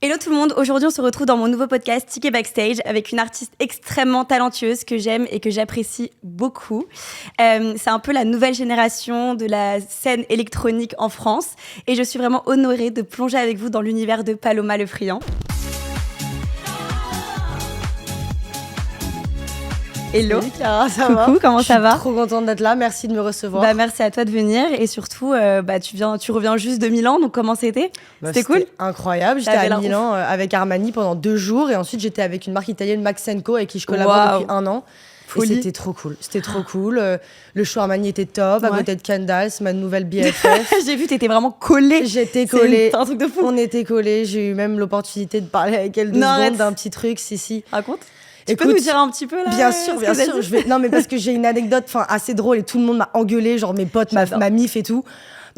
Hello tout le monde, aujourd'hui on se retrouve dans mon nouveau podcast Ticket Backstage avec une artiste extrêmement talentueuse que j'aime et que j'apprécie beaucoup. C'est un peu la nouvelle génération de la scène électronique en France et je suis vraiment honorée de plonger avec vous dans l'univers de Paloma Le Friand. Hello. Salut Clara, ça va? Coucou, comment ça va? Je suis trop contente d'être là, merci de me recevoir. Merci à toi de venir et surtout tu reviens juste de Milan, donc comment c'était? C'était cool? Incroyable, j'étais à Milan avec Armani pendant 2 jours et ensuite j'étais avec une marque italienne Max & Co avec qui je collabore depuis 1 an. Folie. Et c'était trop cool. Le show Armani était top, à côté de Kendall, c'est ma nouvelle BFF. J'ai vu, t'étais vraiment collée. J'étais collée. C'est un truc de fou. On était collés, j'ai eu même l'opportunité de parler avec elle 2 secondes d'un petit truc, si. Raconte. Écoute, tu peux nous dire un petit peu là? Bien sûr. Non, mais parce que j'ai une anecdote assez drôle et tout le monde m'a engueulé, genre mes potes, ma mif et tout.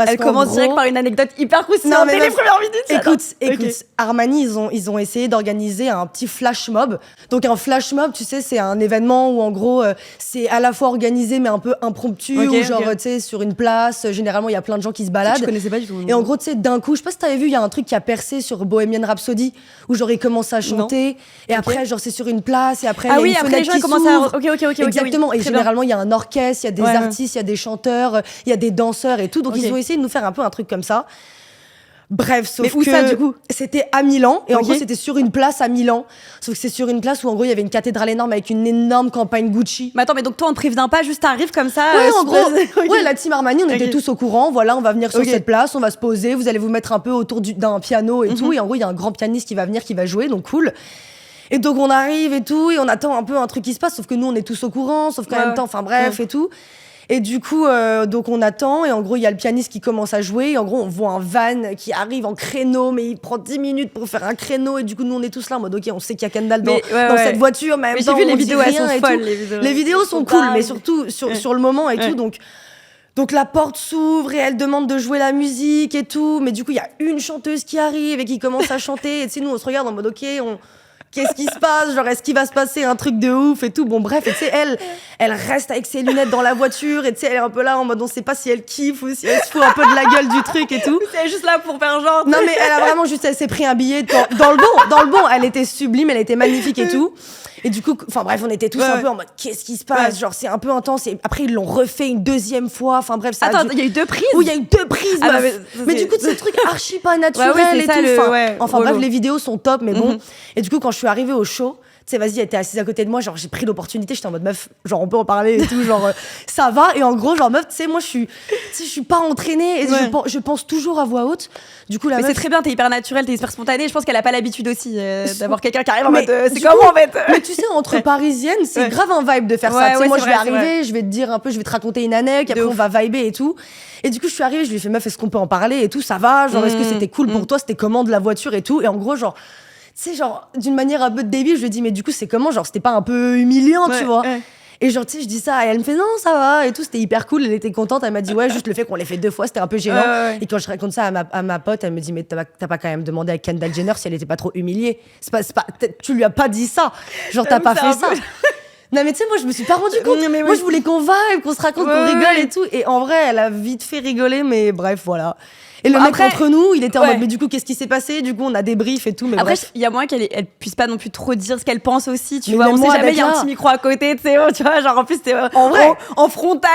Elle commence direct par une anecdote hyper croustillante dès les premières minutes. Écoute, Armani, ils ont essayé d'organiser un petit flash mob. Donc un flash mob, tu sais, c'est un événement où en gros, c'est à la fois organisé mais un peu impromptu, tu sais, sur une place. Généralement, il y a plein de gens qui se baladent. Je connaissais pas du tout. Et en gros, tu sais, d'un coup, je sais pas si t'avais vu, il y a un truc qui a percé sur Bohemian Rhapsody où genre ils commencent à chanter et après genre c'est sur une place et après il y a une fenêtre qui s'ouvre. Ok. Exactement. Et généralement, il y a un orchestre, il y a des artistes, il y a des chanteurs, il y a des danseurs et tout. Donc ils ont essayé de nous faire un peu un truc comme ça. Bref, sauf où que ça, du coup c'était à Milan et en gros c'était sur une place à Milan. Sauf que c'est sur une place où en gros il y avait une cathédrale énorme avec une énorme campagne Gucci. Mais attends, mais donc toi on te prévient pas, juste t'arrives comme ça? Ouais, en gros, la team Armani, on était tous au courant. Voilà, on va venir sur cette place, on va se poser, vous allez vous mettre un peu autour d'un piano et tout. Et en gros il y a un grand pianiste qui va venir, qui va jouer, donc cool. Et donc on arrive et tout et on attend un peu un truc qui se passe. Sauf que nous on est tous au courant, sauf qu'en même temps, enfin bref et tout. Et du coup, donc on attend et en gros, il y a le pianiste qui commence à jouer. Et en gros, on voit un van qui arrive en créneau, mais il prend 10 minutes pour faire un créneau. Et du coup, nous, on est tous là en mode, OK, on sait qu'il y a Kendall dans cette voiture, mais en même temps, j'ai vu les vidéos, elles sont folles. Les vidéos sont cool, mais surtout sur le moment et tout. Donc la porte s'ouvre et elle demande de jouer la musique et tout. Mais du coup, il y a une chanteuse qui arrive et qui commence à chanter. Et tu sais, nous, on se regarde en mode, OK, qu'est-ce qui se passe? Genre, est-ce qu'il va se passer un truc de ouf et tout? Bon, bref, et tu sais, elle reste avec ses lunettes dans la voiture et tu sais, elle est un peu là en mode on sait pas si elle kiffe ou si elle se fout un peu de la gueule du truc et tout. C'est juste là pour faire genre. Non, mais elle a vraiment juste, elle s'est pris un billet dans le bon. Elle était sublime, elle était magnifique et tout. Et du coup, enfin bref, on était tous un peu en mode qu'est-ce qui se passe? Genre, c'est un peu intense. Et après, ils l'ont refait une 2e fois. Enfin bref, ça. Attends, il y a eu 2 prises? Oui, il y a eu 2 prises. Mais du coup, c'est un truc archi pas naturel et tout. Enfin bref, les vidéos sont top, mais bon. Et du coup, quand je suis arrivée au show, tu sais, vas-y, elle était assise à côté de moi, genre j'ai pris l'opportunité, j'étais en mode meuf, genre on peut en parler et tout, genre ça va. Et en gros, genre meuf, tu sais, moi je suis pas entraînée et je pense toujours à voix haute. Du coup, la mais meuf, c'est très bien, t'es hyper naturelle, t'es hyper spontanée. Je pense qu'elle a pas l'habitude aussi d'avoir quelqu'un qui arrive en mode c'est comment en fait? Mais tu sais, entre parisiennes, c'est grave un vibe de faire ça. Tu sais, moi je vais arriver, je vais te dire un peu, je vais te raconter une anecdote, après on va vibrer et tout. Et du coup, je suis arrivée, je lui ai fait meuf, est-ce qu'on peut en parler et tout, ça va? Genre, est-ce que c'était cool pour toi? C'était comment de la voiture et tout? Et en gros, genre, tu sais, genre, d'une manière un peu débile, je lui ai dit, mais du coup, c'est comment? Genre, c'était pas un peu humiliant, tu vois? Et genre, tu sais, je dis ça, et elle me fait, non, ça va, et tout, c'était hyper cool, elle était contente, elle m'a dit, ouais, juste le fait qu'on l'ait fait 2 fois, c'était un peu gênant. Et quand je raconte ça à ma pote, elle me dit, mais t'as pas quand même demandé à Kendall Jenner si elle était pas trop humiliée? C'est pas, tu lui as pas dit ça. Genre, t'as pas fait ça. Non mais tu sais, moi je me suis pas rendu compte. Moi je voulais qu'on vibe, qu'on se raconte, qu'on rigole et tout. Et en vrai, elle a vite fait rigoler, mais bref, voilà. Et le mec entre nous, il était en mode, mais du coup, qu'est-ce qui s'est passé? Du coup, on a des briefs et tout. Mais après, il y a moyen qu'elle puisse pas non plus trop dire ce qu'elle pense aussi, tu vois. On sait jamais, il y a un petit micro à côté, tu sais, tu vois. Genre, en plus, t'es en frontal.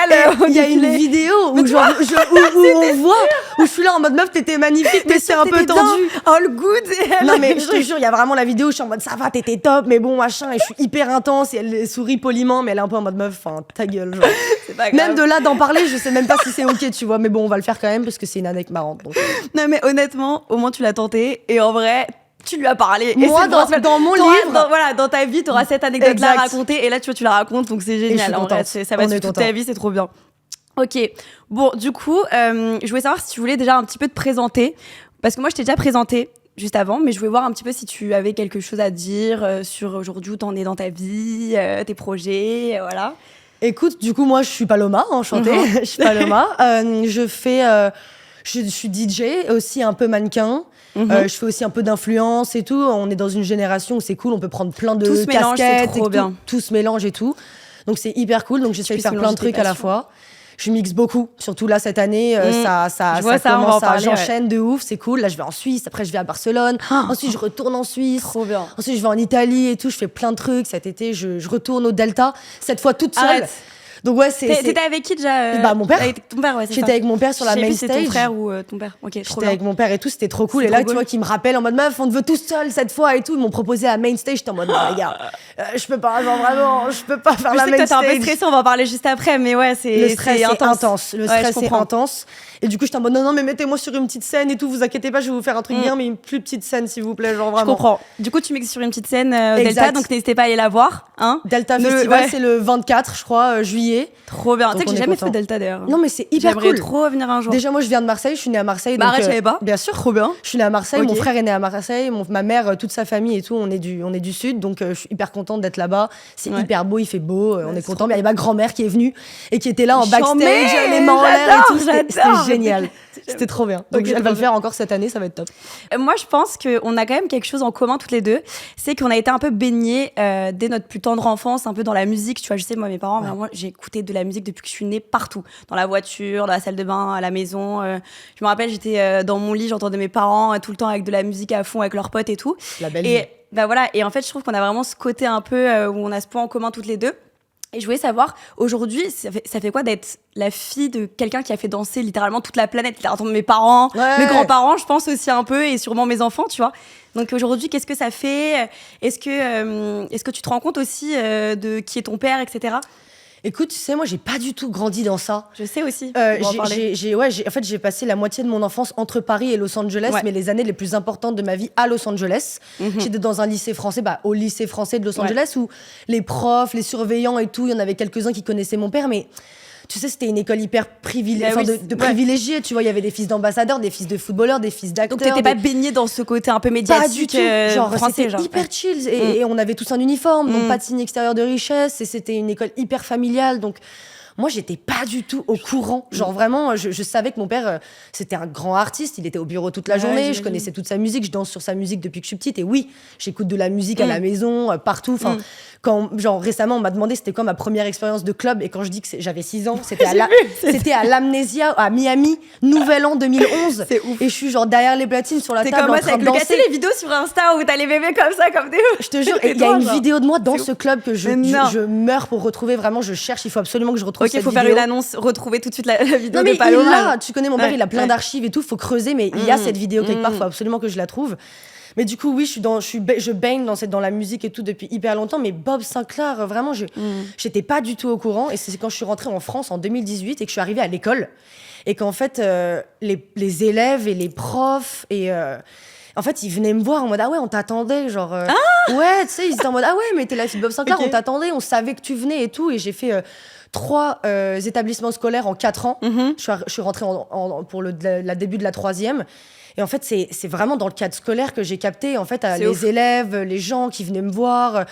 Il y a une vidéo où, genre, où on voit, où je suis là en mode meuf, t'étais magnifique, mais c'est un peu tendu. All good. Non, mais je te jure, il y a vraiment la vidéo où je suis en mode ça va, t'étais top, mais bon, machin, et je suis hyper intense et elle sourit poliment, mais elle est un peu en mode meuf, enfin, ta gueule, genre. Même de là d'en parler, je sais même pas si c'est ok, tu vois, mais bon, on va le faire quand même parce que c'est une anecdote marrante. Donc. Non, mais honnêtement, au moins tu l'as tenté et en vrai, tu lui as parlé. Moi, dans mon livre, dans ta vie, tu auras cette anecdote-là à raconter et là, tu vois, tu la racontes, donc c'est génial. En vrai, ça va suivre toute ta vie, c'est trop bien. Ok, bon, du coup, je voulais savoir si tu voulais déjà un petit peu te présenter, parce que moi, je t'ai déjà présenté juste avant, mais je voulais voir un petit peu si tu avais quelque chose à dire sur aujourd'hui où t'en es dans ta vie, tes projets, voilà. Écoute, du coup, moi, je suis Paloma, enchantée. Je suis Paloma. Je suis DJ, aussi un peu mannequin. Je fais aussi un peu d'influence et tout. On est dans une génération où c'est cool, on peut prendre plein de casquettes. Tout se mélange et tout se mélange et tout. Donc c'est hyper cool. Donc j'essaie de faire plein de trucs à la fois. Je mixe beaucoup, surtout là cette année, ça commence j'enchaîne de ouf, c'est cool. Là, je vais en Suisse, après je vais à Barcelone, ensuite je retourne en Suisse, trop bien. Ensuite je vais en Italie et tout, je fais plein de trucs. Cet été, je retourne au Delta, cette fois toute seule. Arrête. Donc ouais, T'étais avec qui déjà mon père. Avec ton père, ouais, c'est ça. J'étais avec mon père sur la main stage. C'est ton frère ou ton père. Ok, J'étais avec mon père et tout, c'était trop cool. Et là, tu vois, qui me rappelle en mode meuf, on te veut tous seul cette fois et tout. Ils m'ont proposé la main stage. J'étais en mode non, les gars, je peux pas, genre vraiment, je peux pas faire la main stage. Je sais que toi, t'es un peu stressé, on va en parler juste après, mais ouais, le stress est intense. Le stress est intense. Et du coup, j'étais en mode non, mais mettez-moi sur une petite scène et tout, vous inquiétez pas, je vais vous faire un truc bien, mais une plus petite scène, s'il vous plaît, genre vraiment. Je comprends. Du coup, tu mixes sur une petite scène Delta, donc n'hésitez pas à aller la voir. Hein. Delta Festival, c'est le 24, je crois, juillet. Trop bien. Tu sais que j'ai jamais fait Delta d'ailleurs. Non, mais c'est hyper cool. J'aimerais trop venir un jour. Déjà, moi, je viens de Marseille, je suis née à Marseille. Bah, arrête, je savais pas. Bien sûr. Trop bien. Je suis née à Marseille, mon frère est né à Marseille, ma mère, toute sa famille et tout, on est du sud, donc je suis hyper contente d'être là-bas. C'est hyper beau, il fait beau, on est content. Il y a ma grand-mère qui est venue et qui était là en backstage, les mains en l'air et tout. C'était génial. C'était trop bien. Donc elle va le faire encore cette année, ça va être top. Moi, je pense qu'on a quand même quelque chose en commun toutes les deux. C'est qu'on a été un peu baignés dès notre plus tendre enfance, un peu dans la musique. Tu vois, je sais, moi, mes parents, moi, j'ai écouté de la musique depuis que je suis née partout. Dans la voiture, dans la salle de bain, à la maison. Je me rappelle, j'étais dans mon lit, j'entendais mes parents tout le temps avec de la musique à fond, avec leurs potes et tout. La belle vie. Bah voilà. Et en fait, je trouve qu'on a vraiment ce côté un peu où on a ce point en commun toutes les deux. Et je voulais savoir, aujourd'hui, ça fait quoi d'être la fille de quelqu'un qui a fait danser littéralement toute la planète, littéralement mes parents, mes grands-parents, je pense aussi un peu, et sûrement mes enfants, tu vois. Donc aujourd'hui, qu'est-ce que ça fait ? Est-ce que tu te rends compte aussi de qui est ton père, etc. Écoute, tu sais, moi, j'ai pas du tout grandi dans ça. Je sais aussi. En fait, j'ai passé la moitié de mon enfance entre Paris et Los Angeles, mais les années les plus importantes de ma vie à Los Angeles. J'étais dans un lycée français, au lycée français de Los Angeles, où les profs, les surveillants et tout, il y en avait quelques-uns qui connaissaient mon père, mais tu sais, c'était une école hyper privilégiée, tu vois, il y avait des fils d'ambassadeurs, des fils de footballeurs, des fils d'acteurs. Donc t'étais pas baignée dans ce côté un peu médiatique, français, c'était hyper chill, et on avait tous un uniforme, donc pas de signe extérieur de richesse, et c'était une école hyper familiale, donc moi, j'étais pas du tout au courant. Genre vraiment, je savais que mon père, c'était un grand artiste. Il était au bureau toute la journée. Je connaissais toute sa musique. Je danse sur sa musique depuis que je suis petite. Et oui, j'écoute de la musique à la maison, partout. Enfin, genre récemment, on m'a demandé c'était quoi ma première expérience de club. Et quand je dis que j'avais 6 ans, c'était à l'Amnesia, à Miami, Nouvel An 2011. C'est ouf. Et je suis genre derrière les platines sur la table comme en train de danser. C'est les vidéos sur Insta où t'as les bébés comme ça, comme des ouf. Je te jure, il y a une vidéo de moi dans ce club que je meurs pour retrouver. Vraiment, je cherche. Il faut absolument que je retrouve. Ok, il faut faire une annonce, retrouver tout de suite la vidéo de Paloma. Tu connais mon père, il a plein d'archives et tout, faut creuser, mais il y a cette vidéo quelque part, faut absolument que je la trouve. Mais du coup, oui, je baigne dans la musique et tout depuis hyper longtemps, mais Bob Sinclair, vraiment, j'étais pas du tout au courant. Et c'est quand je suis rentrée en France en 2018 et que je suis arrivée à l'école, et qu'en fait, les élèves et les profs en fait, ils venaient me voir en mode ah ouais, on t'attendait, genre ouais, tu sais, ils étaient en mode ah ouais, mais t'es la fille de Bob Sinclair, on t'attendait, on savait que tu venais et tout. Et j'ai fait 3 établissements scolaires en 4 ans. Je suis rentrée pour le début de la 3e. Et en fait, c'est vraiment dans le cadre scolaire que j'ai capté en fait les élèves, les gens qui venaient me voir,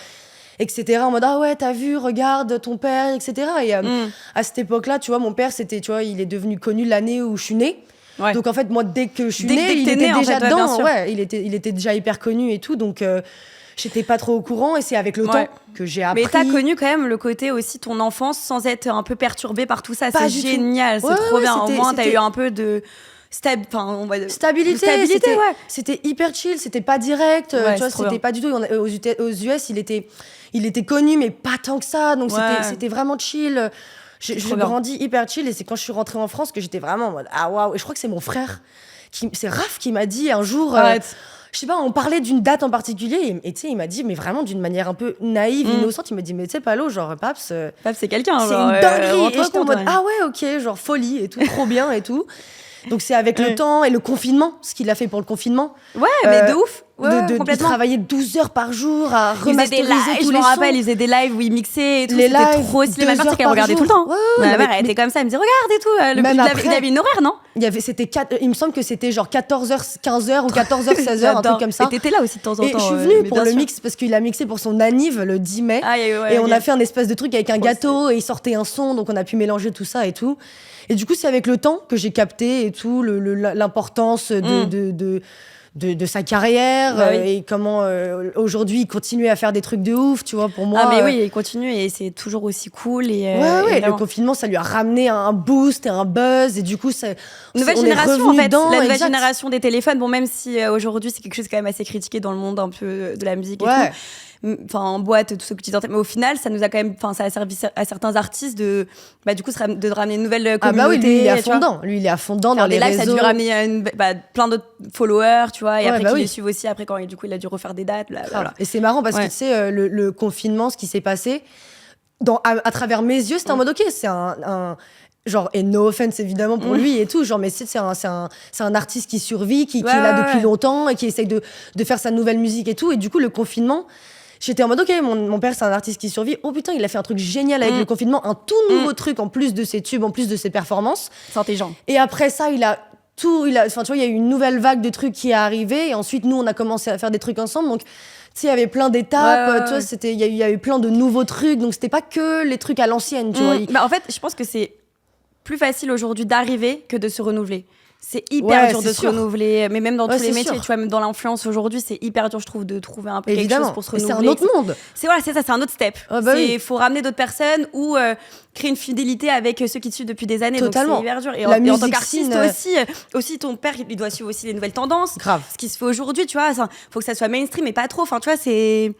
etc. En mode ah ouais, t'as vu, regarde ton père, etc. Et à cette époque-là, tu vois, mon père, il est devenu connu l'année où je suis née. Ouais. Donc en fait, moi, dès que je suis née, il était déjà dedans. Il était déjà hyper connu et tout. Donc j'étais pas trop au courant, et c'est avec le temps que j'ai appris. Mais t'as connu quand même le côté aussi ton enfance sans être un peu perturbée par tout ça. C'est génial, c'est trop bien. Au moins, t'as eu un peu de stabilité. C'était hyper chill, c'était pas direct. Tu vois, c'était pas du tout. Aux US, il était connu, mais pas tant que ça. Donc c'était vraiment chill. J'ai grandi hyper chill, et c'est quand je suis rentrée en France que j'étais vraiment en mode ah waouh. Et je crois que c'est mon frère, c'est Raph, qui m'a dit un jour. Je sais pas, on parlait d'une date en particulier, et tu sais, il m'a dit, mais vraiment d'une manière un peu naïve, innocente, il m'a dit, mais tu sais, Palo, genre, Paps, c'est quelqu'un, c'est une dinguerie. Et j'étais en mode, ah ouais, ok, genre folie et tout, trop bien et tout. Donc c'est avec le temps et le confinement, ce qu'il a fait pour le confinement. Ouais, mais de ouf. De travailler 12 heures par jour à remasteriser tous les sons. Je me rappelle, il faisait des lives où il mixait et tout. C'était trop stylé. Ma mère, c'est qu'elle regardait tout le temps. Ma mère, elle était comme ça, elle me disait regarde et tout. Il avait une horaire, non? Il me semble que c'était genre 14h, 15h ou 14h, 16h, un truc comme ça. Et t'étais là aussi de temps en temps. Et je suis venue pour le mix parce qu'il a mixé pour son anniv le 10 mai. Et on a fait un espèce de truc avec un gâteau, et il sortait un son, donc on a pu mélanger tout ça et tout. Et du coup, c'est avec le temps que j'ai capté et tout, l'importance de sa carrière et comment aujourd'hui il continue à faire des trucs de ouf, tu vois, pour moi. Ah mais oui, il continue et c'est toujours aussi cool. Et, le confinement, ça lui a ramené un boost et un buzz et du coup, nouvelle génération en fait, la nouvelle génération des téléphones. Bon, même si aujourd'hui c'est quelque chose quand même assez critiqué dans le monde un peu de la musique et tout. Enfin en boîte, tout ce que tu disais, mais au final ça nous a quand même, enfin ça a servi à certains artistes de du coup de ramener une nouvelle communauté. Ah bah oui, lui il est à fond dedans dans les réseaux. Ça a dû ramener plein d'autres followers, tu vois, et après qu'ils les suivent aussi après quand du coup il a dû refaire des dates. Et c'est marrant parce que tu sais le confinement, ce qui s'est passé à travers mes yeux, c'était en mode ok, c'est un genre, et no offense évidemment pour lui et tout, genre, mais c'est un artiste qui survit, qui est là depuis longtemps et qui essaye de faire sa nouvelle musique et tout. Et du coup, le confinement, j'étais en mode, ok, mon père, c'est un artiste qui survit. Oh putain, il a fait un truc génial avec le confinement, un tout nouveau truc en plus de ses tubes, en plus de ses performances. C'est intelligent. Et après ça, enfin, tu vois, il y a eu une nouvelle vague de trucs qui est arrivée. Et ensuite, nous, on a commencé à faire des trucs ensemble. Donc, tu sais, il y avait plein d'étapes. Tu vois, il y a eu plein de nouveaux trucs. Donc, c'était pas que les trucs à l'ancienne, tu vois. En fait, je pense que c'est plus facile aujourd'hui d'arriver que de se renouveler. C'est hyper dur de se renouveler, mais même dans tous les métiers, tu vois, même dans l'influence aujourd'hui, c'est hyper dur, je trouve, de trouver un peu quelque chose pour se renouveler. C'est un autre monde. C'est ça, c'est un autre step. Il faut ramener d'autres personnes ou créer une fidélité avec ceux qui te suivent depuis des années. Totalement. Donc c'est hyper dur. Et en tant qu'artiste aussi, ton père, il doit suivre aussi les nouvelles tendances. Grave. Ce qui se fait aujourd'hui, tu vois, faut que ça soit mainstream, mais pas trop. Enfin, tu vois, c'est...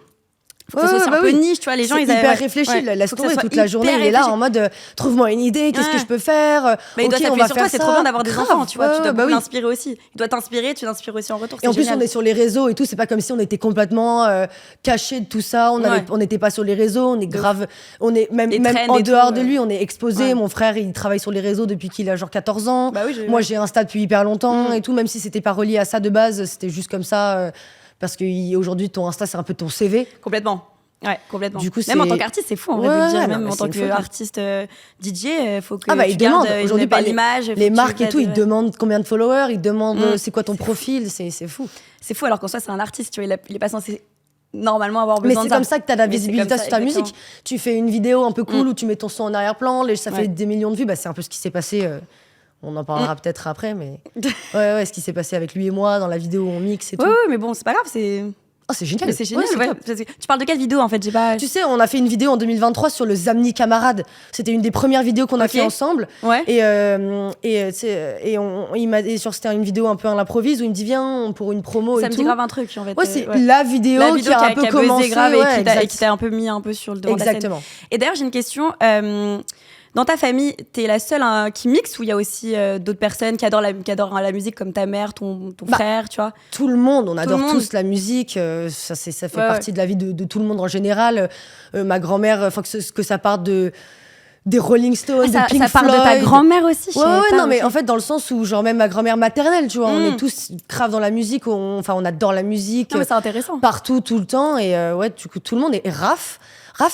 Faut que ça soit un peu niche, tu vois, les gens ils hyper réfléchi, la story toute la journée il est là en mode trouve-moi une idée, qu'est-ce que je peux faire, il doit s'appuyer sur toi, c'est trop bien d'avoir des enfants, tu vois, tu dois l'inspirer aussi, il doit t'inspirer, tu l'inspires aussi en retour. Et en plus on est sur les réseaux et tout, c'est pas comme si on était complètement cachés de tout ça, on n'était pas sur les réseaux, on est grave, on est même en dehors de lui, on est exposé. Mon frère il travaille sur les réseaux depuis qu'il a genre 14 ans, moi j'ai Insta depuis hyper longtemps et tout, même si c'était pas relié à ça de base, c'était juste comme ça parce qu'aujourd'hui ton Insta c'est un peu ton CV. Complètement. Ouais, complètement. Du coup, même en tant qu'artiste, c'est fou en vrai de dire. Même en tant qu'artiste DJ, faut que tu gardes une belle image. Les marques et tout, ils demandent combien de followers, ils demandent c'est quoi ton profil, c'est fou. C'est fou alors qu'en soi, c'est un artiste, tu vois, il est pas censé normalement avoir besoin de ça. Mais c'est comme ça que t'as la visibilité sur ta musique. Tu fais une vidéo un peu cool où tu mets ton son en arrière-plan, ça fait des millions de vues, c'est un peu ce qui s'est passé. On en parlera peut-être après, mais ce qui s'est passé avec lui et moi dans la vidéo où on mixe et tout. Ouais, mais bon, c'est pas grave, c'est... Oh, c'est génial. C'est génial. Tu parles de quelle vidéo en fait? Tu sais, on a fait une vidéo en 2023 sur le Zamni Camarade. C'était une des premières vidéos qu'on a fait ensemble. Ouais. C'était une vidéo un peu à l'improvise où il me dit viens pour une promo et tout. Ça me dit grave un truc en fait. Ouais, c'est la vidéo qui a un peu commencé grave et qui t'a un peu mis un peu sur le devant de la scène. Exactement. Et d'ailleurs, j'ai une question. Dans ta famille, t'es la seule qui mixe ou il y a aussi d'autres personnes qui adorent la musique comme ta mère, ton frère, tu vois? Tout le monde, on adore tous la musique. Ça fait partie de la vie de tout le monde en général. Ma grand-mère, que ça parte des Rolling Stones, de Pink Floyd. Ça part de ta grand-mère aussi? Non, mais en fait, dans le sens où, genre, même ma grand-mère maternelle, tu vois, on est tous grave dans la musique, on adore la musique. Non, mais c'est intéressant. Partout, tout le temps. Et du coup, tout le monde. Et Raph,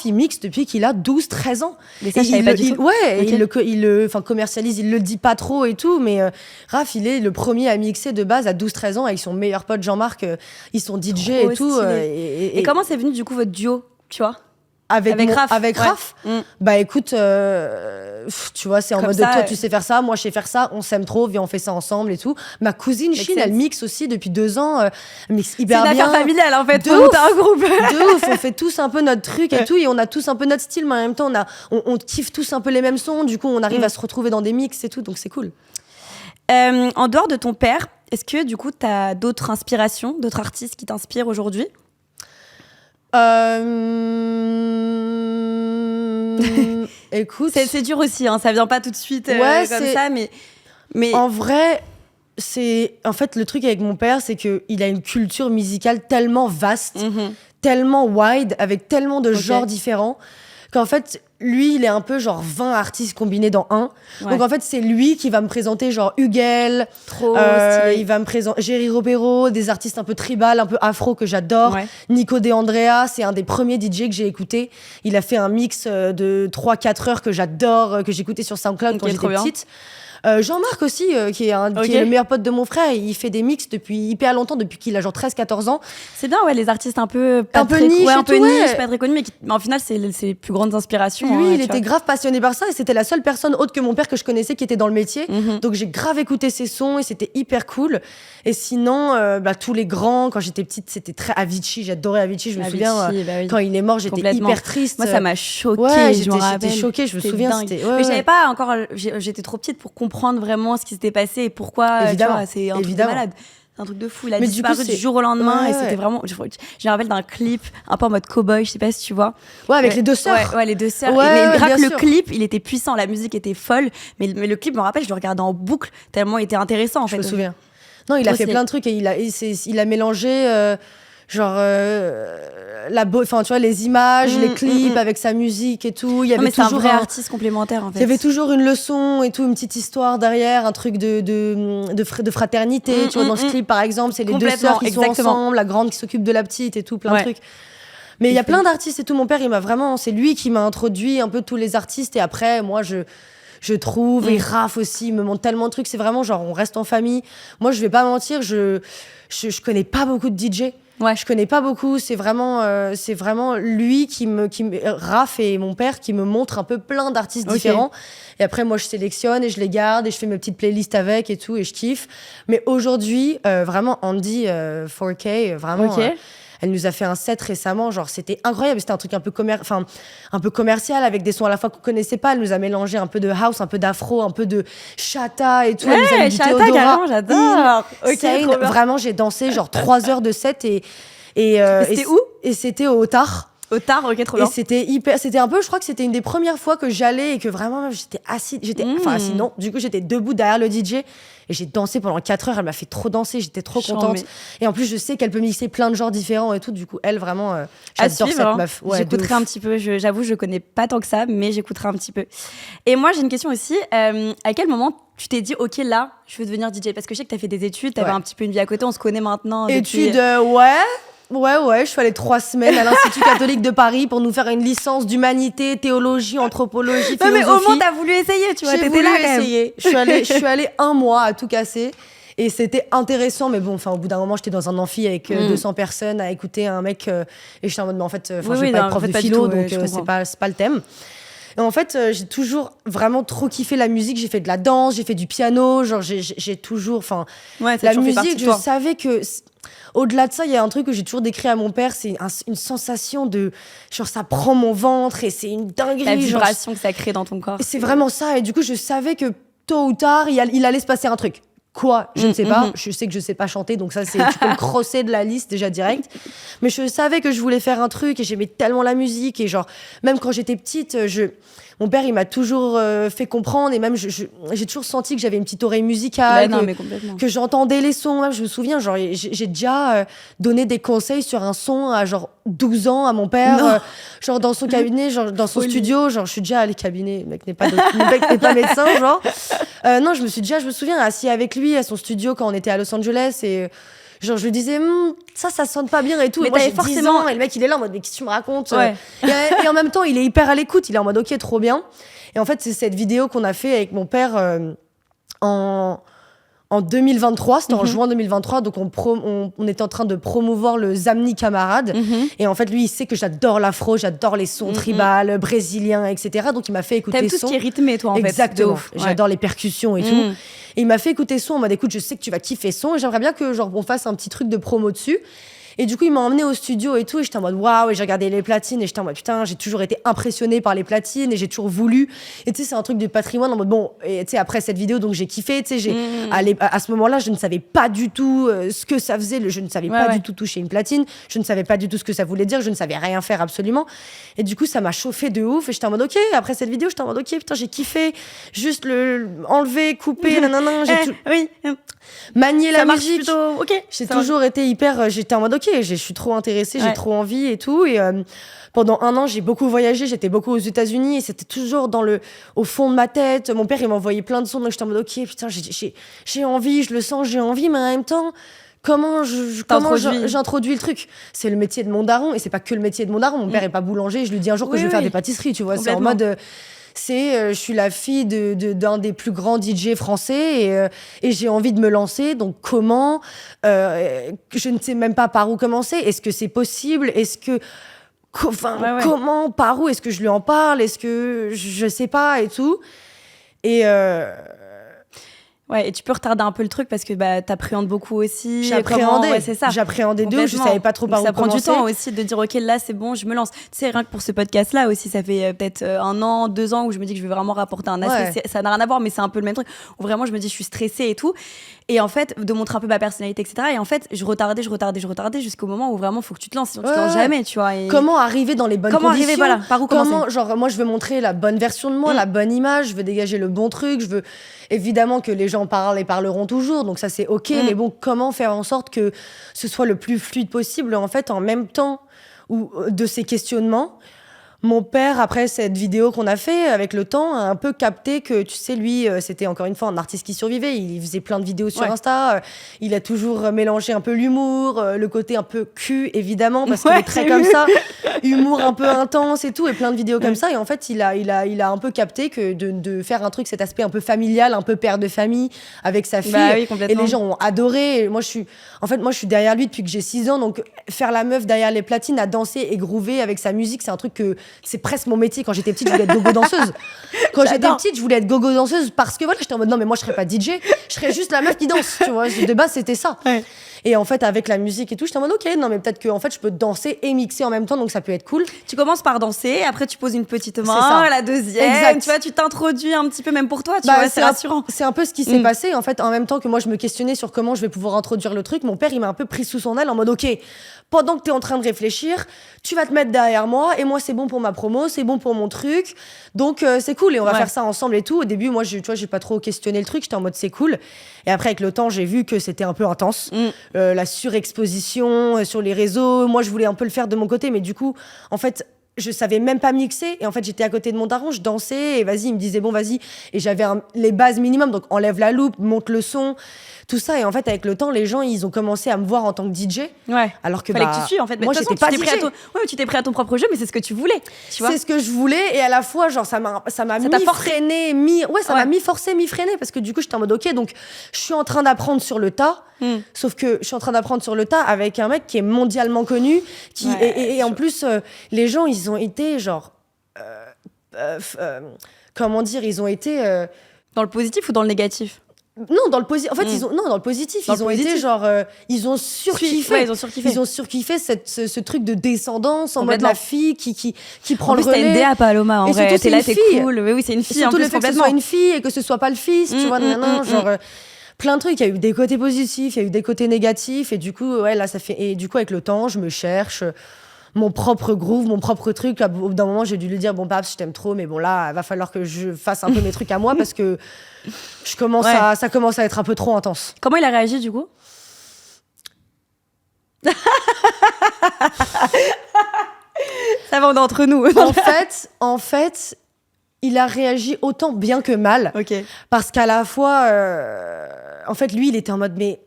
il mixe depuis qu'il a 12-13 ans. Mais ça, je savais pas du tout. Ouais, okay. il le commercialise, il le dit pas trop et tout, mais Raph, il est le premier à mixer de base à 12-13 ans avec son meilleur pote Jean-Marc. Ils sont DJ et tout. Et comment c'est venu, du coup, votre duo, tu vois? Avec Raph, bah écoute, tu vois, c'est en mode toi tu sais faire ça, moi je sais faire ça, on s'aime trop, viens on fait ça ensemble et tout. Ma cousine Chine, elle mixe aussi depuis 2 ans, elle mixe hyper bien. C'est une affaire familiale en fait, de ouf, un groupe. De ouf, on fait tous un peu notre truc et tout, et on a tous un peu notre style, mais en même temps on kiffe tous un peu les mêmes sons, du coup on arrive à se retrouver dans des mix et tout, donc c'est cool. En dehors de ton père, est-ce que du coup t'as d'autres inspirations, d'autres artistes qui t'inspirent aujourd'hui? Écoute, c'est dur aussi, hein, ça vient pas tout de suite comme ça, mais en vrai, en fait le truc avec mon père, c'est que il a une culture musicale tellement vaste, tellement wide, avec tellement de genres différents, qu'en fait lui il est un peu genre 20 artistes combinés dans un. Donc en fait c'est lui qui va me présenter genre Huguel, il va me présenter Jerry Robero, des artistes un peu tribal, un peu afro que j'adore. Nico De Andrea, c'est un des premiers DJ que j'ai écouté. Il a fait un mix de 3-4 heures que j'adore, que j'écoutais sur SoundCloud quand j'étais petite. Jean-Marc aussi, qui est le meilleur pote de mon frère, il fait des mix depuis hyper longtemps, depuis qu'il a genre 13-14 ans. C'est bien, les artistes un peu niche, pas très connus, mais en final, c'est les plus grandes inspirations. lui, il était grave passionné par ça et c'était la seule personne autre que mon père que je connaissais qui était dans le métier. Donc j'ai grave écouté ses sons et c'était hyper cool. Et sinon, tous les grands, quand j'étais petite, c'était très Avicii. J'adorais Avicii. Je me souviens, quand il est mort, j'étais hyper triste. Moi, ça m'a choquée. Ouais, j'étais choquée. Je me souviens. Mais j'avais pas encore. J'étais trop petite pour comprendre vraiment ce qui s'était passé et pourquoi. Évidemment. C'est un truc de malade. C'est un truc de fou. Il a disparu du jour au lendemain et c'était vraiment. Je me rappelle d'un clip un peu en mode cow-boy, je sais pas si tu vois. Ouais, avec les deux sœurs. Ouais, les deux sœurs. Mais le clip, il était puissant, la musique était folle. Mais le clip, je me rappelle, je le regardais en boucle tellement il était intéressant en fait. Je me souviens. Non, il a fait plein de trucs et il a mélangé. Enfin tu vois, les images, les clips avec sa musique et tout. Il y avait toujours un vrai artiste complémentaire en fait. Il y avait toujours une leçon et tout, une petite histoire derrière, un truc de fraternité. Tu vois, dans ce clip par exemple, c'est les deux sœurs qui sont ensemble, la grande qui s'occupe de la petite et tout, plein de trucs. Mais il y a plein d'artistes et tout. Mon père, c'est lui qui m'a introduit un peu tous les artistes et après, moi, je trouve, et Raph aussi, il me montre tellement de trucs. C'est vraiment genre, on reste en famille. Moi, je vais pas mentir, je connais pas beaucoup de DJ. Ouais. Je connais pas beaucoup. C'est vraiment lui Raph et mon père qui me montrent un peu plein d'artistes différents. Et après, moi, je sélectionne et je les garde et je fais mes petites playlists avec et tout et je kiffe. Mais aujourd'hui, vraiment, Andy 4K, vraiment. Elle nous a fait un set récemment, genre c'était incroyable, c'était un truc un peu commercial avec des sons à la fois qu'on connaissait pas. Elle nous a mélangé un peu de house, un peu d'afro, un peu de chata et tout. Elle nous a mis du Théodora. J'adore. Vraiment, j'ai dansé genre 3 heures de set et c'était où? Et c'était au Tard. Au Tard, ok, trop bien. Et c'était un peu, je crois que c'était une des premières fois que j'allais et que vraiment j'étais assise, non, du coup j'étais debout derrière le DJ et j'ai dansé pendant 4 heures, elle m'a fait trop danser, j'étais trop contente. Et en plus je sais qu'elle peut mixer plein de genres différents et tout, du coup elle vraiment, j'adore cette meuf. Ouais, j'écouterai un petit peu, j'avoue je connais pas tant que ça, mais j'écouterai un petit peu. Et moi j'ai une question aussi, à quel moment tu t'es dit ok là je veux devenir DJ? Parce que je sais que t'as fait des études, t'avais un petit peu une vie à côté, on se connaît maintenant. Études, Ouais, je suis allée 3 semaines à l'Institut catholique de Paris pour nous faire une licence d'humanité, théologie, anthropologie, philosophie. Mais au moins, t'as voulu essayer, tu vois, t'étais là quand même. Je suis allée 1 mois à tout casser et c'était intéressant, mais bon, enfin, au bout d'un moment, j'étais dans un amphi avec 200 personnes à écouter un mec et j'étais en mode, mais en fait, je vais pas être prof de philo, donc c'est pas le thème. Et en fait, j'ai toujours vraiment trop kiffé la musique. J'ai fait de la danse, j'ai fait du piano, genre j'ai toujours, la musique, je savais que au-delà de ça, il y a un truc que j'ai toujours décrit à mon père, c'est une sensation de genre ça prend mon ventre et c'est une dinguerie. La vibration que ça crée dans ton corps. C'est vraiment ça et du coup, je savais que tôt ou tard, il allait se passer un truc. Quoi? Je ne sais pas. Je sais que je sais pas chanter, donc ça, tu peux le crosser de la liste déjà direct. Mais je savais que je voulais faire un truc et j'aimais tellement la musique et genre, même quand j'étais petite, mon père, il m'a toujours fait comprendre et même j'ai toujours senti que j'avais une petite oreille musicale, que j'entendais les sons. Même, je me souviens, genre, j'ai déjà donné des conseils sur un son à genre 12 ans à mon père, genre dans son cabinet, genre dans son studio, genre je suis déjà allée cabinet, le mec n'est pas médecin, genre. Non, je me souviens assis avec lui à son studio quand on était à Los Angeles et genre je lui disais ça sonne pas bien et tout. Mais et moi j'ai forcément 10 ans et le mec il est là en mode mais qu'est-ce que tu me racontes et en même temps il est hyper à l'écoute, il est en mode ok trop bien. Et en fait c'est cette vidéo qu'on a fait avec mon père en 2023, c'était en juin 2023, donc on était en train de promouvoir le Zamni Camarade. Et en fait, lui, il sait que j'adore l'afro, j'adore les sons tribales, brésiliens, etc. Donc, il m'a fait écouter T'aimes son. Tout ce qui est rythmé, toi, en fait. Exactement. J'adore les percussions et tout. Et il m'a fait écouter son en mode, écoute, je sais que tu vas kiffer son et j'aimerais bien que, genre, on fasse un petit truc de promo dessus. Et du coup, il m'a emmené au studio et tout. Et j'étais en mode waouh. Et j'ai regardé les platines. Et j'étais en mode putain, j'ai toujours été impressionnée par les platines. Et j'ai toujours voulu. Et tu sais, c'est un truc de patrimoine en mode bon. Et tu sais, après cette vidéo, donc j'ai kiffé. Tu sais, à ce moment-là, je ne savais pas du tout ce que ça faisait. Je ne savais pas du tout toucher une platine. Je ne savais pas du tout ce que ça voulait dire. Je ne savais rien faire absolument. Et du coup, ça m'a chauffé de ouf. Et j'étais en mode ok. Après cette vidéo, j'étais en mode ok, putain, j'ai kiffé. Juste le enlever, couper, nanana. Manier la musique. Plutôt... Ok. J'ai toujours été hyper. J'étais en mode ok. Je suis trop intéressée, j'ai trop envie et tout. Et pendant 1 an, j'ai beaucoup voyagé, j'étais beaucoup aux États-Unis et c'était toujours au fond de ma tête. Mon père, il m'envoyait plein de sons, donc j'étais en mode ok, putain, j'ai envie, je le sens, j'ai envie, mais en même temps, comment j'introduis le truc? C'est le métier de mon daron et c'est pas que le métier de mon daron. Mon père est pas boulanger, je lui dis un jour que je vais faire des pâtisseries, tu vois. C'est en mode. Je suis la fille d'un des plus grands DJ français et j'ai envie de me lancer. Donc comment je ne sais même pas par où commencer. Est-ce que c'est possible? comment, par où, est-ce que je lui en parle, est-ce que je sais pas et tout. Et ouais, et tu peux retarder un peu le truc parce que t'appréhendes beaucoup aussi. J'appréhendais, c'est ça. J'appréhendais d'eux, je savais pas trop par où commencer. Ça prend du temps aussi de dire ok, là c'est bon, je me lance. Tu sais, rien que pour ce podcast-là aussi, ça fait peut-être 1 an, 2 ans où je me dis que je vais vraiment rapporter un aspect. Ça n'a rien à voir, mais c'est un peu le même truc où vraiment je me dis je suis stressée et tout. Et en fait, de montrer un peu ma personnalité, etc. Et en fait, je retardais jusqu'au moment où vraiment il faut que tu te lances. Sinon, tu te lances jamais, tu vois. Et... Comment arriver dans les bonnes conditions? Arriver, voilà, par où commencer? Genre, moi, je veux montrer la bonne version de moi, la bonne image, je veux dégager le bon truc, je veux évidemment que les gens parlent et parleront toujours, donc ça, c'est OK. Mais bon, comment faire en sorte que ce soit le plus fluide possible, en fait, en même temps de ces questionnements? Mon père, après cette vidéo qu'on a fait, avec le temps, a un peu capté que, tu sais, lui, c'était encore une fois un artiste qui survivait. Il faisait plein de vidéos sur Insta. Il a toujours mélangé un peu l'humour, le côté un peu cul, évidemment, parce qu'il est très comme ça. Humour un peu intense et tout, et plein de vidéos comme ça. Et en fait, il a un peu capté que de faire un truc, cet aspect un peu familial, un peu père de famille, avec sa fille. Et les gens ont adoré. Et moi, je suis derrière lui depuis que j'ai 6 ans. Donc, faire la meuf derrière les platines, à danser et groover avec sa musique, c'est un truc que... C'est presque mon métier. Quand j'étais petite, je voulais être gogo-danseuse. Quand j'étais petite, je voulais être gogo-danseuse parce que voilà, j'étais en mode non, mais moi, je serais pas DJ, je serais juste la meuf qui danse. Tu vois, de base, c'était ça. Ouais. Et en fait, avec la musique et tout, j'étais en mode ok, non, mais peut-être que en fait, je peux danser et mixer en même temps, donc ça peut être cool. Tu commences par danser, après, tu poses une petite main, la deuxième. Exact. Tu vois, tu t'introduis un petit peu, même pour toi, tu vois, c'est rassurant. C'est un peu ce qui s'est passé. En fait, en même temps que moi, je me questionnais sur comment je vais pouvoir introduire le truc, mon père, il m'a un peu pris sous son aile en mode ok, pendant que t'es en train de réfléchir, tu vas te mettre derrière moi et moi, c'est bon pour ma promo, c'est bon pour mon truc. Donc, c'est cool et on va faire ça ensemble et tout. Au début, moi, tu vois, j'ai pas trop questionné le truc. J'étais en mode c'est cool. Et après, avec le temps, j'ai vu que c'était un peu intense. La surexposition sur les réseaux. Moi, je voulais un peu le faire de mon côté, mais du coup, en fait, je savais même pas mixer. Et en fait, j'étais à côté de mon daron, je dansais et vas-y, il me disait bon, vas-y. Et j'avais les bases minimum. Donc, enlève la loupe, monte le son. Tout ça, et en fait, avec le temps, les gens, ils ont commencé à me voir en tant que DJ. Ouais. Alors que fallait que tu suives, en fait. Moi, j'étais pas DJ. Tu t'es prêt à ton propre jeu, mais c'est ce que tu voulais. Tu vois. C'est ce que je voulais, et à la fois, genre, ça m'a mi-freiné, ça m'a mi-forcé, mi-freiné, parce que du coup, j'étais en mode, ok, donc, je suis en train d'apprendre sur le tas, sauf que je suis en train d'apprendre sur le tas avec un mec qui est mondialement connu, et en plus, les gens, ils ont été, genre, comment dire, ils ont été... Dans le positif ou dans le négatif? Non, dans le positif. En fait, dans le positif. Ils ont été genre, ils ont surkiffé. Ouais, ils ont surkiffé ce truc de descendance en mode la fille qui prend le relais. T'as une DA, Paloma, en vrai. T'es là, t'es cool. Oui, c'est une fille. Surtout le fait que ce soit une fille et que ce soit pas le fils, tu vois, genre plein de trucs. Il y a eu des côtés positifs, il y a eu des côtés négatifs, et du coup, là, ça fait. Et du coup, avec le temps, je me cherche mon propre groove, mon propre truc. Là, au bout d'un moment, j'ai dû lui dire bon, Paps, je t'aime trop, mais bon, là, il va falloir que je fasse un peu mes trucs à moi parce que ça commence à être un peu trop intense. Comment il a réagi du coup? Ça va, on est entre nous. En fait, il a réagi autant bien que mal. Okay. Parce qu'à la fois, en fait, lui, il était en mode mais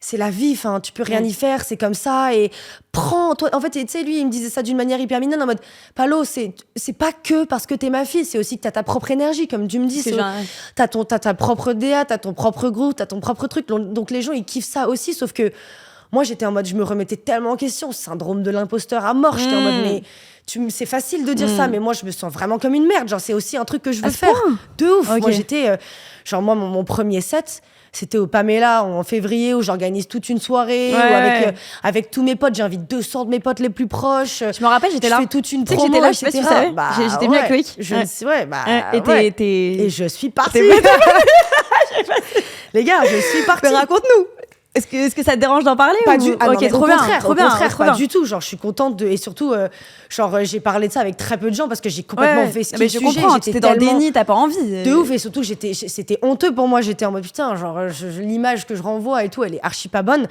c'est la vie, enfin, tu peux rien y faire, c'est comme ça, et prends, toi. En fait, tu sais, lui, il me disait ça d'une manière hyper mignonne, en mode, Palo, c'est pas que parce que t'es ma fille, c'est aussi que t'as ta propre énergie, comme tu me dis. T'as ta propre DA, t'as ton propre groupe, t'as ton propre truc. Donc les gens, ils kiffent ça aussi, sauf que moi, j'étais en mode, je me remettais tellement en question, syndrome de l'imposteur à mort. J'étais en mode, mais c'est facile de dire ça, mais moi, je me sens vraiment comme une merde. Genre, c'est aussi un truc que je veux faire. De ouf. Okay. Moi, j'étais, mon premier set, c'était au Pamela en février où j'organise toute une soirée où avec tous mes potes, j'invite 200 de mes potes les plus proches. Je me rappelle, j'étais là. Je fais toute une promo, j'étais là, je sais pas si tu savais. J'étais venue avec Loïc. Et je suis partie. Les gars, je suis partie. Mais raconte-nous. Est-ce que ça te dérange d'en parler? Pas du tout. Ok, trop bien. Au contraire, pas du tout. Genre, je suis contente de. Et surtout, j'ai parlé de ça avec très peu de gens parce que j'ai complètement fait mais je comprends. T'étais dans le déni, t'as pas envie. De ouf. Et surtout, c'était honteux pour moi. J'étais en mode putain, genre, l'image que je renvoie et tout, elle est archi pas bonne.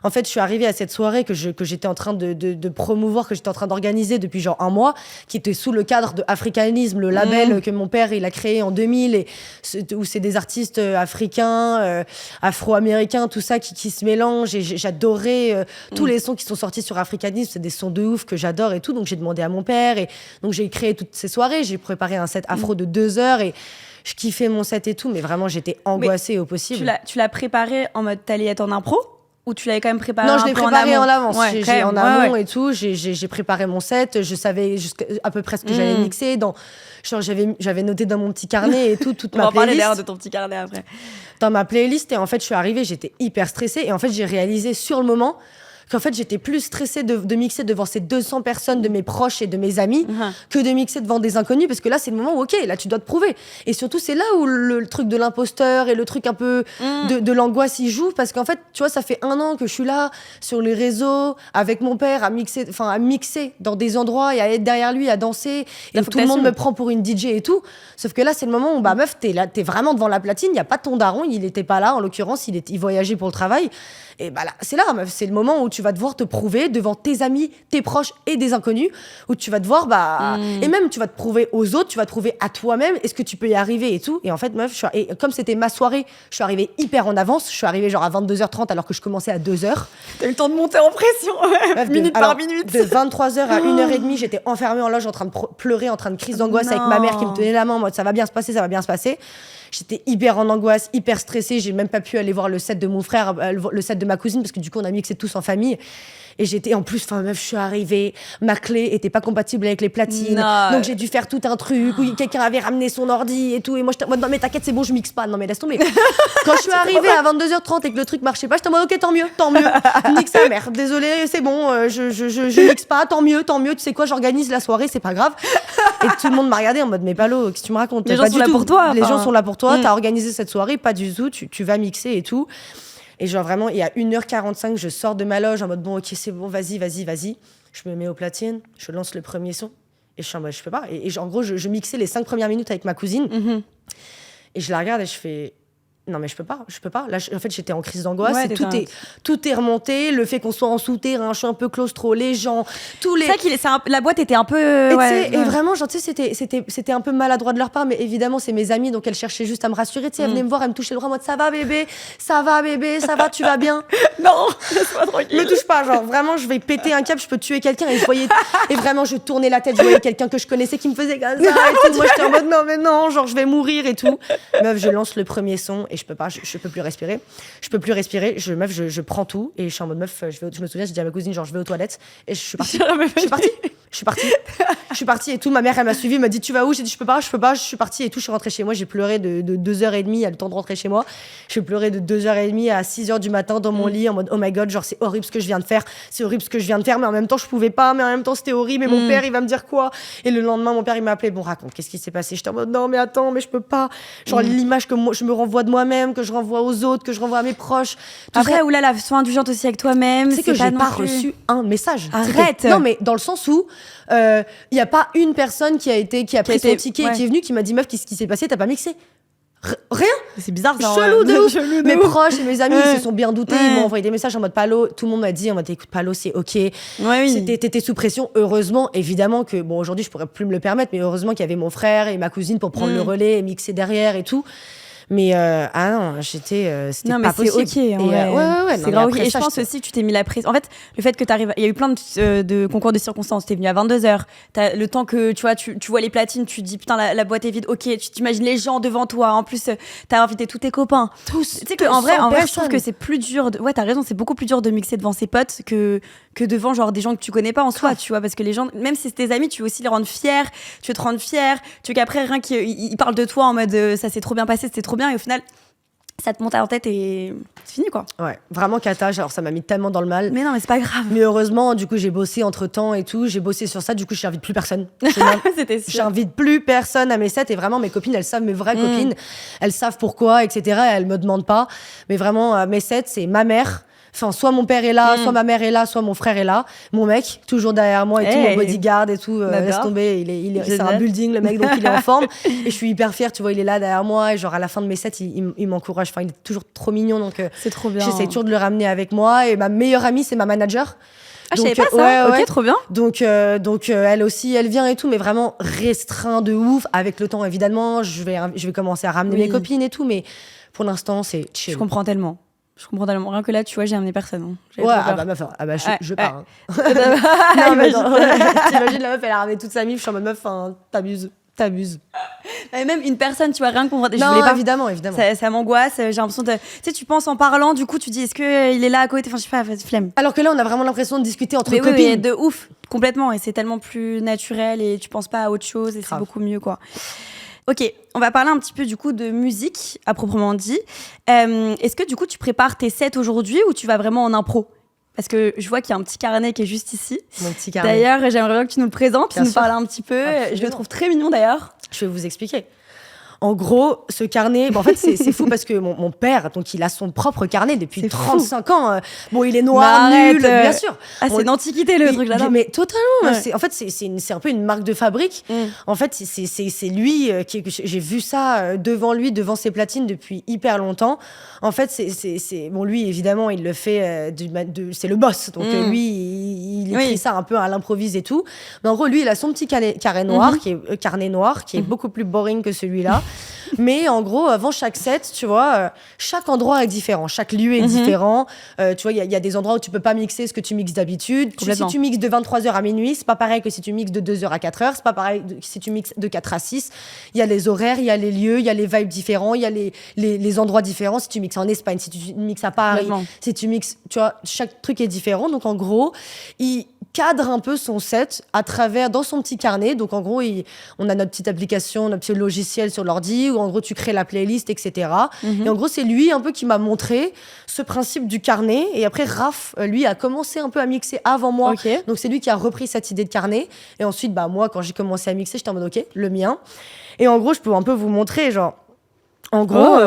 En fait, je suis arrivée à cette soirée que j'étais en train de promouvoir, que j'étais en train d'organiser depuis genre 1 mois, qui était sous le cadre de Africanisme, le label que mon père il a créé en 2000, et où c'est des artistes africains, afro-américains, tout ça qui se mélange. Et j'adorais tous les sons qui sont sortis sur Africanisme, c'est des sons de ouf que j'adore et tout. Donc j'ai demandé à mon père, et donc j'ai créé toutes ces soirées. J'ai préparé un set afro de 2 heures et je kiffais mon set et tout, mais vraiment j'étais angoissée au possible. Tu l'as préparé en mode t'allais être en impro? ou tu l'avais quand même préparé? Non, je l'ai préparé en avance. Ouais, j'ai en amont et tout. J'ai préparé mon set. Je savais à peu près ce que j'allais mixer. J'avais noté dans mon petit carnet et tout, toute ma playlist. On va parler d'ailleurs de ton petit carnet après. Dans ma playlist. Et en fait, je suis arrivée, j'étais hyper stressée. Et en fait, j'ai réalisé sur le moment qu'en fait, j'étais plus stressée de mixer devant ces 200 personnes de mes proches et de mes amis que de mixer devant des inconnus, parce que là, c'est le moment où, OK, là, tu dois te prouver. Et surtout, c'est là où le truc de l'imposteur et le truc un peu de l'angoisse, il joue, parce qu'en fait, tu vois, ça fait 1 an que je suis là, sur les réseaux, avec mon père, à mixer dans des endroits et à être derrière lui, à danser, et tout le monde me prend pour une DJ et tout. Sauf que là, c'est le moment où, meuf, t'es là, t'es vraiment devant la platine, il n'y a pas ton daron, il était pas là, en l'occurrence, il voyageait pour le travail. Et là, c'est là, meuf, c'est le moment où tu vas devoir te prouver devant tes amis, tes proches et des inconnus, où tu vas devoir, et même tu vas te prouver aux autres, tu vas te prouver à toi-même, est-ce que tu peux y arriver et tout. Et en fait, meuf, et comme c'était ma soirée, je suis arrivée hyper en avance, je suis arrivée genre à 22h30 alors que je commençais à 2h. T'as eu le temps de monter en pression, meuf, minute par minute. De 23h à 1h30, j'étais enfermée en loge en train de pleurer, en train de crise d'angoisse avec ma mère qui me tenait la main en mode ça va bien se passer, ça va bien se passer. J'étais hyper en angoisse, hyper stressée. J'ai même pas pu aller voir le set de mon frère, le set de ma cousine, parce que du coup, on a mixé tous en famille. Et j'étais, en plus, meuf, je suis arrivée, ma clé était pas compatible avec les platines. Non. Donc j'ai dû faire tout un truc où quelqu'un avait ramené son ordi et tout. Et moi, j'étais en mode, non, mais t'inquiète, c'est bon, je mixe pas. Non, mais laisse tomber. Quand je suis arrivée à 22h30 et que le truc marchait pas, j'étais en mode, ok, tant mieux. Nique sa mère. Désolée, c'est bon, je mixe pas, tant mieux. Tu sais quoi, j'organise la soirée, c'est pas grave. Et tout le monde m'a regardé en mode, mais Palo, qu'est-ce que tu me racontes? Les gens sont là pour toi. Les gens sont là pour toi, t'as organisé cette soirée, pas du tout, tu vas mixer et tout. Et genre vraiment, il y a 1h45, je sors de ma loge en mode bon, ok, c'est bon, vas-y. Je me mets aux platines, je lance le premier son et je suis en mode je peux pas. Et en gros, je mixais les 5 premières minutes avec ma cousine et je la regarde et je fais non mais je peux pas. Là, en fait, j'étais en crise d'angoisse. Ouais, tout est remonté. Le fait qu'on soit en souterrain, je suis un peu claustro, les gens, tous les. C'est vrai que la boîte était un peu. Et vraiment, genre, tu sais, c'était un peu maladroit de leur part, mais évidemment, c'est mes amies, donc elles cherchaient juste à me rassurer. Tu sais, elles venaient me voir, elles me touchaient le bras en mode ça va bébé, ça va, tu vas bien. Non, laisse-moi tranquille. Me touche pas, genre vraiment, je vais péter un câble, je peux tuer quelqu'un. Et vraiment, je tournais la tête, je voyais quelqu'un que je connaissais qui me faisait comme ça. Et tout. Moi, j'étais en mode non, mais non, genre je vais mourir et tout. Meuf, je lance le premier son et je peux pas, je peux plus respirer. Je prends tout et je suis en mode meuf, je me souviens, j'ai dit à ma cousine genre je vais aux toilettes et je suis partie et tout. Ma mère, elle m'a suivie, elle m'a dit tu vas où? J'ai dit je peux pas, je suis partie et tout. Je suis rentrée chez moi, j'ai pleuré de 2h30 à le temps de rentrer chez moi. J'ai pleuré de 2h30 à 6h du matin dans mon lit en mode oh my god, genre c'est horrible ce que je viens de faire, mais en même temps je pouvais pas, mais en même temps c'était horrible, mais mon père il va me dire quoi? Et le lendemain mon père il m'a appelé, bon raconte, qu'est-ce qui s'est passé? J'étais en mode non mais attends, mais je peux pas, genre l'image que moi je me renvoie de moi-même, que je renvoie aux autres, que je renvoie à mes proches. Après, oulala, sois indulgente aussi avec toi-même. C'est que j'ai pas reçu un message. Arrête. Non, mais dans le sens où il y a pas une personne qui a pris son ticket et qui est venue, qui m'a dit meuf, qu'est-ce qui s'est passé? T'as pas mixé? Rien. C'est bizarre ça. Chelou de ouf. Mes proches et mes amis ils se sont bien doutés, ils m'ont envoyé des messages en mode Palo, tout le monde m'a dit en mode écoute Palo, c'est ok. T'étais sous pression. Heureusement, évidemment que bon aujourd'hui je pourrais plus me le permettre, mais heureusement qu'il y avait mon frère et ma cousine pour prendre le relais et mixer derrière et tout. Mais non, c'était pas possible. Okay, c'est grave. Et je pense aussi que tu t'es mis la pression. En fait, le fait que t'arrives, il y a eu plein de concours de circonstances. T'es venu à 22h. T'as le temps que tu vois les platines, tu te dis putain la boîte est vide. Ok, tu t'imagines les gens devant toi. En plus, t'as invité tous tes copains. Tous. Tu sais que en vrai, je trouve que c'est plus dur. Ouais, t'as raison. C'est beaucoup plus dur de mixer devant ses potes que devant genre des gens que tu connais pas en soi, tu vois, parce que les gens, même si c'est tes amis, tu veux aussi les rendre fiers. Tu veux te rendre fier. Tu veux qu'après rien qu'ils parlent de toi en mode ça s'est trop bien passé, c'était trop bien, et au final ça te monte en tête et c'est fini quoi. Ouais, vraiment cata, alors ça m'a mis tellement dans le mal. Mais non, mais c'est pas grave. Mais heureusement, du coup, j'ai bossé entre-temps et tout, j'ai bossé sur ça, du coup, j'invite plus personne. C'était sûr. J'invite plus personne à mes sets et vraiment mes copines, elles savent, mes vraies copines, elles savent pourquoi, etc. Et elles me demandent pas. Mais vraiment, mes sets, c'est ma mère. Enfin, soit mon père est là, soit ma mère est là, soit mon frère est là. Mon mec, toujours derrière moi et tout, mon bodyguard et tout, laisse tomber. C'est un building, le mec, donc il est en forme. Et je suis hyper fière, tu vois, il est là derrière moi. Et genre, à la fin de mes sets, il m'encourage. Enfin, il est toujours trop mignon. Donc, c'est trop bien. J'essaie toujours de le ramener avec moi. Et ma meilleure amie, c'est ma manager. Ah, je savais pas ça. Ok, trop bien. Donc, elle aussi, elle vient et tout, mais vraiment restreint de ouf. Avec le temps, évidemment, je vais commencer à ramener mes copines et tout. Mais pour l'instant, c'est chill. Je comprends tellement. Rien que là, tu vois, j'ai amené personne. Je pars. Hein. Non, mais t'imagines la meuf, elle a ramené toute sa mif. Je suis en mode meuf, t'abuses. T'abuses. Et même une personne, tu vois, rien que pour... Non, évidemment. Ça m'angoisse, j'ai l'impression de... Tu sais, tu penses en parlant, du coup, tu dis, est-ce qu'il est là à côté? Enfin, je sais pas, flemme. Alors que là, on a vraiment l'impression de discuter entre copines. Oui, de ouf, complètement. Et c'est tellement plus naturel et tu penses pas à autre chose et c'est beaucoup mieux, quoi. Ok, on va parler un petit peu du coup de musique, à proprement dit. Est-ce que du coup, tu prépares tes sets aujourd'hui ou tu vas vraiment en impro? Parce que je vois qu'il y a un petit carnet qui est juste ici. Mon petit carnet. D'ailleurs, j'aimerais bien que tu nous le présentes, tu nous parles un petit peu. Absolument. Je le trouve très mignon d'ailleurs. Je vais vous expliquer. En gros, ce carnet, en fait, c'est fou parce que mon père, donc il a son propre carnet depuis 35 ans. Bon, il est noir, nul, bien sûr. Ah, c'est d'antiquité le truc là-dedans. Mais totalement. Ouais. En fait, c'est un peu une marque de fabrique. En fait, c'est lui qui j'ai vu ça devant lui, devant ses platines depuis hyper longtemps. En fait, bon, lui évidemment, il le fait c'est le boss. Donc lui, il écrit ça un peu à l'improvise et tout. Mais en gros, lui, il a son petit carnet noir carnet noir qui est beaucoup plus boring que celui-là. Mais en gros, avant chaque set, tu vois, chaque endroit est différent, chaque lieu est différent. Tu vois, il y a des endroits où tu peux pas mixer ce que tu mixes d'habitude. Si tu mixes de 23h à minuit, c'est pas pareil que si tu mixes de 2h à 4h. C'est pas pareil si tu mixes de 4 à 6. Il y a les horaires, il y a les lieux, il y a les vibes différents, il y a les endroits différents. Si tu mixes en Espagne, si tu mixes à Paris, si tu mixes, tu vois, chaque truc est différent. Donc en gros, il cadre un peu son set à travers dans son petit carnet. Donc en gros, on a notre petite application, notre petit logiciel sur l'ordi où en gros tu crées la playlist, etc. Et en gros, c'est lui un peu qui m'a montré ce principe du carnet. Et après, Raph, lui, a commencé un peu à mixer avant moi. Donc c'est lui qui a repris cette idée de carnet. Et ensuite, bah moi, quand j'ai commencé à mixer, j'étais en mode ok, le mien. Et en gros, je peux un peu vous montrer, genre, en gros.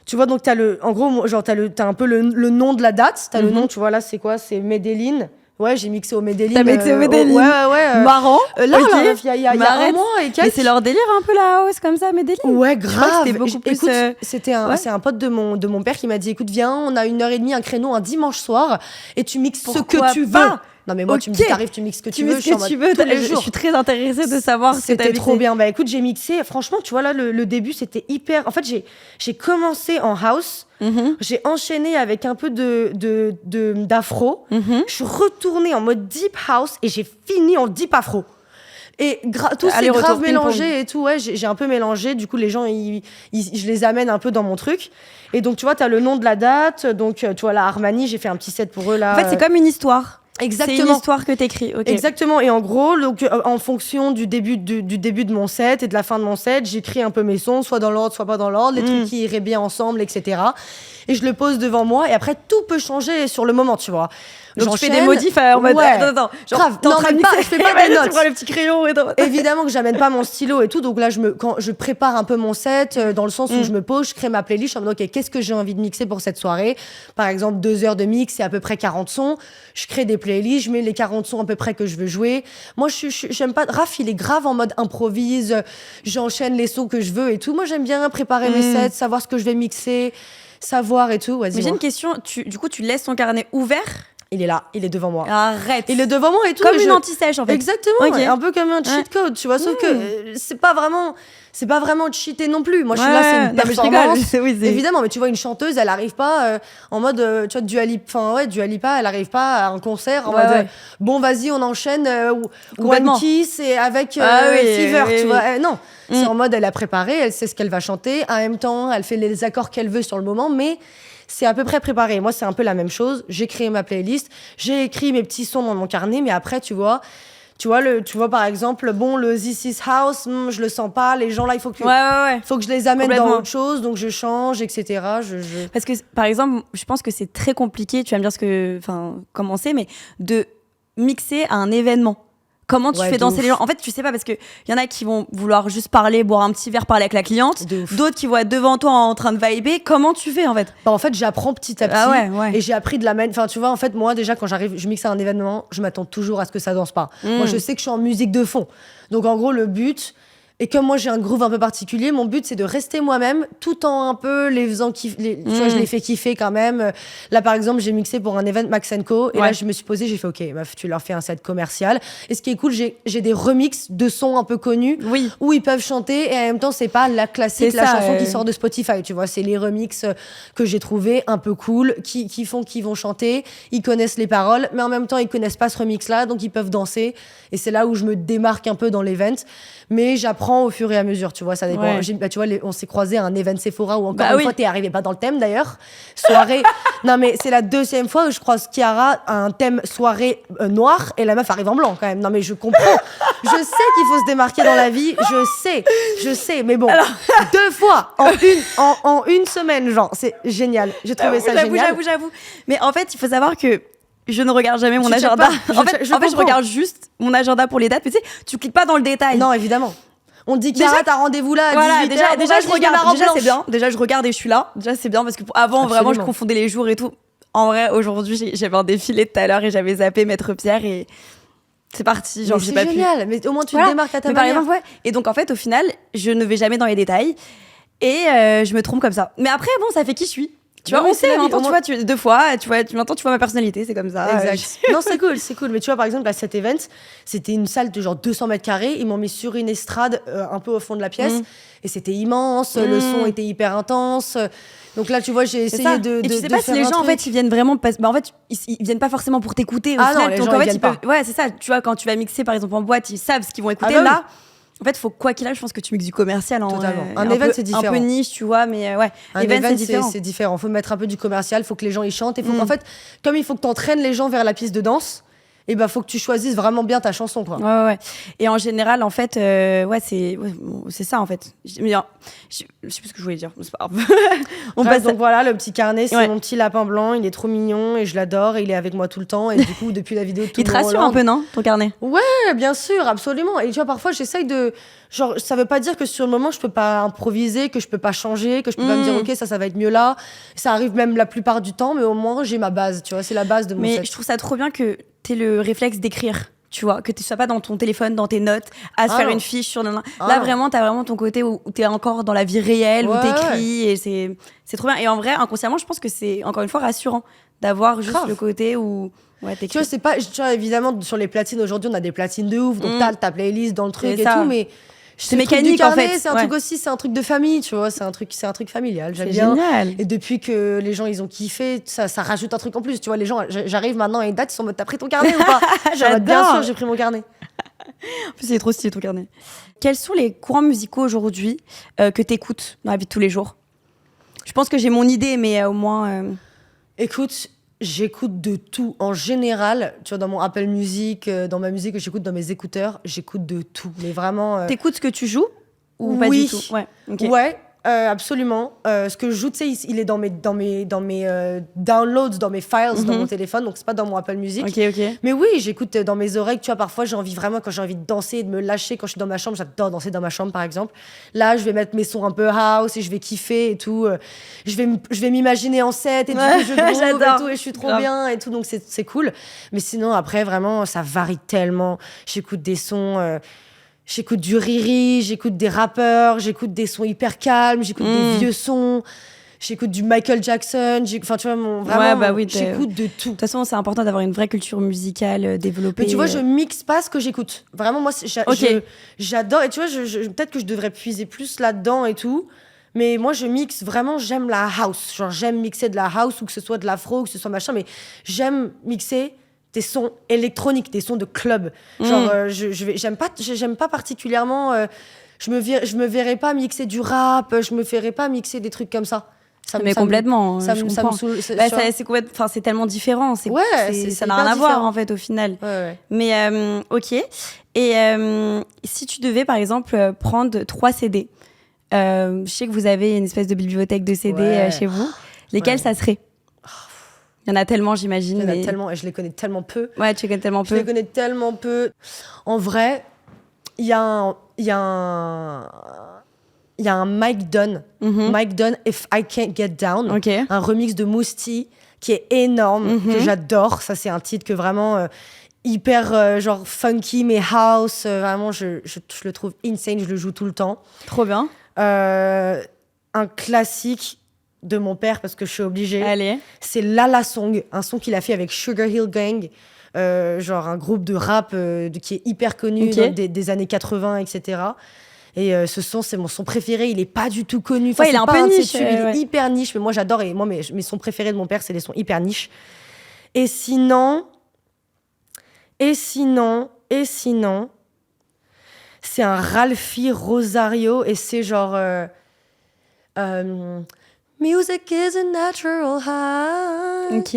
Tu vois, donc t'as un peu le nom de la date. T'as le nom, tu vois, là, c'est quoi? C'est Medellin. Ouais, j'ai mixé au Medellin. T'as mixé au Medellin? Ouais. Marrant. Là, il y a un mois et quelques. Mais c'est leur délire un peu la house comme ça, Medellin? Ouais, grave. C'était beaucoup plus... Écoute, c'est un pote de mon père qui m'a dit, écoute, viens, on a 1h30, un créneau un dimanche soir et tu mixes ce que tu veux. Non mais moi tu me dis t'arrives, tu mixes ce que tu veux, je suis très intéressée de savoir ce que t'as mixé. C'était trop bien. Bah écoute, j'ai mixé, franchement tu vois là le début c'était hyper, en fait j'ai commencé en house, j'ai enchaîné avec un peu d'afro, je suis retournée en mode deep house et j'ai fini en deep afro. Et tout c'est grave mélangé et tout, ouais, j'ai un peu mélangé, du coup les gens je les amène un peu dans mon truc. Et donc tu vois t'as le nom de la date, donc tu vois là Armani, j'ai fait un petit set pour eux là. En fait c'est comme une histoire. Exactement. C'est une histoire que t'écris. Okay. Exactement. Et en gros, donc, en fonction du début de mon set et de la fin de mon set, j'écris un peu mes sons, soit dans l'ordre, soit pas dans l'ordre, les trucs qui iraient bien ensemble, etc. Et je le pose devant moi. Et après, tout peut changer sur le moment, tu vois. Donc tu fais des modifs en mode attends, grave, non, je fais pas des notes. Tu prends le petit crayon et évidemment que j'amène pas mon stylo et tout, donc là quand je prépare un peu mon set dans le sens où je me pose, je crée ma playlist, je suis en mode ok, qu'est-ce que j'ai envie de mixer pour cette soirée, par exemple 2 heures de mix, c'est à peu près 40 sons, je crée des playlists, je mets les 40 sons à peu près que je veux jouer. Moi j'aime pas, Raph il est grave en mode improvise, j'enchaîne les sons que je veux et tout. Moi j'aime bien préparer mes sets, savoir ce que je vais mixer, savoir et tout. Vas-y. Mais j'ai une question, du coup tu laisses ton carnet ouvert? Il est là, il est devant moi. Arrête. Il est devant moi et tout. Comme une anti-sèche en fait. Exactement, un peu comme un cheat code, tu vois, sauf que c'est pas vraiment cheaté non plus. Moi je suis là, c'est une performance. Évidemment, mais tu vois une chanteuse, elle arrive pas en mode tu vois Dua Lipa, elle arrive pas à un concert en mode bon vas-y, on enchaîne One Kiss et avec Fever, tu vois. Non, c'est en mode elle a préparé, elle sait ce qu'elle va chanter, en même temps, elle fait les accords qu'elle veut sur le moment, mais c'est à peu près préparé. Moi, c'est un peu la même chose. J'ai créé ma playlist, j'ai écrit mes petits sons dans mon carnet, mais après, tu vois par exemple, bon, le This Is House, je le sens pas. Les gens là, il faut que je les amène dans autre chose, donc je change, etc. Parce que, par exemple, je pense que c'est très compliqué. Tu vas me dire comment c'est, mais de mixer à un événement. Comment tu fais danser les gens? En fait, tu sais pas, parce qu'il y en a qui vont vouloir juste parler, boire un petit verre, parler avec la cliente. D'autres qui vont être devant toi en train de vibrer. Comment tu fais, en fait? En fait, j'apprends petit à petit. Et j'ai appris de la même... Enfin, tu vois, en fait, moi, déjà, quand je mixe à un événement, je m'attends toujours à ce que ça danse pas. Moi, je sais que je suis en musique de fond. Donc, en gros, le but... Et comme moi j'ai un groove un peu particulier, mon but c'est de rester moi-même tout en un peu les faisant kiffer. Tu vois, je les fais kiffer quand même. Là par exemple, j'ai mixé pour un event Max & Co. Et là je me suis posée, j'ai fait ok, meuf, tu leur fais un set commercial. Et ce qui est cool, j'ai des remixes de sons un peu connus où ils peuvent chanter et en même temps c'est pas la classique, la chanson qui sort de Spotify. Tu vois, c'est les remixes que j'ai trouvés un peu cool, qui vont chanter, ils connaissent les paroles, mais en même temps ils connaissent pas ce remix là, donc ils peuvent danser. Et c'est là où je me démarque un peu dans l'event. Mais j'apprends prends au fur et à mesure, tu vois, ça dépend. Tu vois, on s'est croisés à un event Sephora où encore une fois, t'es arrivé pas dans le thème d'ailleurs. Soirée. Non, mais c'est la deuxième fois où je croise Kiara à un thème soirée noir et la meuf arrive en blanc quand même. Non, mais je comprends. Je sais qu'il faut se démarquer dans la vie. Je sais. Mais bon, 2 fois en une semaine, genre, c'est génial. J'ai trouvé ça génial. J'avoue. Mais en fait, il faut savoir que je ne regarde jamais mon agenda. En fait, je regarde juste mon agenda pour les dates. Mais tu sais, tu cliques pas dans le détail. Non, évidemment. On dit Kiara, t'as rendez-vous là à 18h. Déjà, je regarde. Déjà, c'est bien. Déjà, je regarde et je suis là. Déjà, c'est bien parce que avant, vraiment, je confondais les jours et tout. En vrai, aujourd'hui, j'avais un défilé tout à l'heure et j'avais zappé Maître Pierre et c'est parti. Genre, j'ai pas pu. C'est génial. Mais au moins, tu te démarques à ta manière. Par exemple, et donc, en fait, au final, je ne vais jamais dans les détails et je me trompe comme ça. Mais après, bon, ça fait qui je suis. Tu vois, on sait, maintenant, tu vois, 2 fois, maintenant, tu vois ma personnalité, c'est comme ça. Exact. Non, c'est cool. Mais tu vois, par exemple, à cet event, c'était une salle de genre 200 mètres carrés. Ils m'ont mis sur une estrade un peu au fond de la pièce. Et c'était immense. Le son était hyper intense. Donc là, tu vois, j'ai essayé de. Et tu sais pas si les gens, en fait, ils viennent vraiment. En fait, ils viennent pas forcément pour t'écouter. Au final, non, les donc gens, en fait, ils viennent pas. Ouais, c'est ça. Tu vois, quand tu vas mixer, par exemple, en boîte, ils savent ce qu'ils vont écouter. Là. En fait, faut quoi qu'il arrive, je pense que tu mixes du commercial. Totalement. Un event, c'est différent. Un peu niche, tu vois, mais ouais. Un event, c'est différent. Faut mettre un peu du commercial, faut que les gens y chantent. Et faut qu'en fait, comme il faut que t'entraînes les gens vers la piste de danse, et faut que tu choisisses vraiment bien ta chanson, quoi. Ouais. Et en général, en fait, c'est ça, en fait. Je sais plus ce que je voulais dire, c'est pas grave. Donc voilà, le petit carnet, c'est mon petit lapin blanc, il est trop mignon et je l'adore et il est avec moi tout le temps. Et du coup, depuis la vidéo de il te rassure un peu, non, ton carnet? Ouais, bien sûr, absolument. Et tu vois, parfois, j'essaye de... Genre, ça veut pas dire que sur le moment, je peux pas improviser, que je peux pas changer, que je peux pas me dire, OK, ça va être mieux là. Ça arrive même la plupart du temps, mais au moins, j'ai ma base, tu vois, c'est la base de mon set. Mais je trouve ça trop bien que t'aies le réflexe d'écrire. Tu vois, que tu sois pas dans ton téléphone, dans tes notes, à se faire une fiche sur... Là, vraiment, t'as vraiment ton côté où t'es encore dans la vie réelle, où t'écris, et c'est trop bien. Et en vrai, inconsciemment, je pense que c'est, encore une fois, rassurant d'avoir juste le côté où... Ouais, tu vois, c'est pas... Tu vois, évidemment, sur les platines, aujourd'hui, on a des platines de ouf, donc t'as ta playlist dans le truc et tout, mais... C'est mécanique carnet, en fait. C'est un truc aussi, c'est un truc de famille, tu vois. C'est un truc familial. J'aime bien. Génial. Et depuis que les gens ils ont kiffé, ça rajoute un truc en plus. Tu vois, les gens, j'arrive maintenant à une date, ils sont en mode t'as pris ton carnet ou pas? J'adore. Bien sûr, j'ai pris mon carnet. En plus, il est trop stylé ton carnet. Quels sont les courants musicaux aujourd'hui que t'écoutes dans la vie de tous les jours? Je pense que j'ai mon idée, mais au moins. Écoute. J'écoute de tout. En général, tu vois, dans mon Apple Music, dans ma musique que j'écoute dans mes écouteurs, j'écoute de tout. Mais vraiment... T'écoutes ce que tu joues ou pas du tout? Ouais. Okay. Ouais, absolument. Ce que je joue, tu sais, il est dans mes downloads, dans mes files, dans mon téléphone, donc c'est pas dans mon Apple Music. Ok. Mais oui, j'écoute dans mes oreilles. Tu vois, parfois, j'ai envie vraiment, quand j'ai envie de danser et de me lâcher, quand je suis dans ma chambre, j'adore danser dans ma chambre, par exemple. Là, je vais mettre mes sons un peu house et je vais kiffer et tout. Je vais m'imaginer en set et du coup, je groove et tout, et je suis trop bien et tout, donc c'est cool. Mais sinon, après, vraiment, ça varie tellement. J'écoute des sons... J'écoute du riri, j'écoute des rappeurs, j'écoute des sons hyper calmes, j'écoute des vieux sons, j'écoute du Michael Jackson, enfin tu vois, j'écoute de tout. De toute façon, c'est important d'avoir une vraie culture musicale développée. Mais tu vois, je mixe pas ce que j'écoute. Vraiment, moi, j'adore. Et tu vois, peut-être que je devrais puiser plus là-dedans et tout. Mais moi, je mixe vraiment, j'aime la house. Genre, j'aime mixer de la house ou que ce soit de l'afro ou que ce soit machin, mais j'aime mixer des sons électroniques, des sons de club. Genre, j'aime pas particulièrement... je me verrais pas mixer du rap, je me verrais pas mixer des trucs comme ça. Mais complètement, ça me saoule. C'est tellement différent. Ça n'a rien à voir, en fait, au final. Ouais. Mais, ok. Et si tu devais, par exemple, prendre 3 CD, je sais que vous avez une espèce de bibliothèque de CD chez vous, lesquels ça serait? Il y en a tellement, j'imagine. Il y en a tellement, et je les connais tellement peu. Ouais, tu les connais tellement peu. Je les connais tellement peu. En vrai, il y a un Mike Dunn. Mike Dunn, If I Can't Get Down. Okay. Un remix de Mousti qui est énorme, que j'adore. Ça, c'est un titre que vraiment... hyper genre funky, mais house. Vraiment, je le trouve insane. Je le joue tout le temps. Trop bien. Un classique de mon père, parce que je suis obligée. Allez. C'est Lala Song, un son qu'il a fait avec Sugar Hill Gang, genre un groupe de rap qui est hyper connu des années 80, etc. Et ce son, c'est mon son préféré. Il est pas du tout connu. Enfin, il est un peu niche. Il est hyper niche, mais moi j'adore. Et moi, mes sons préférés de mon père, c'est les sons hyper niche. Et sinon, C'est un Ralphie Rosario et c'est genre Music is a natural high. Ok.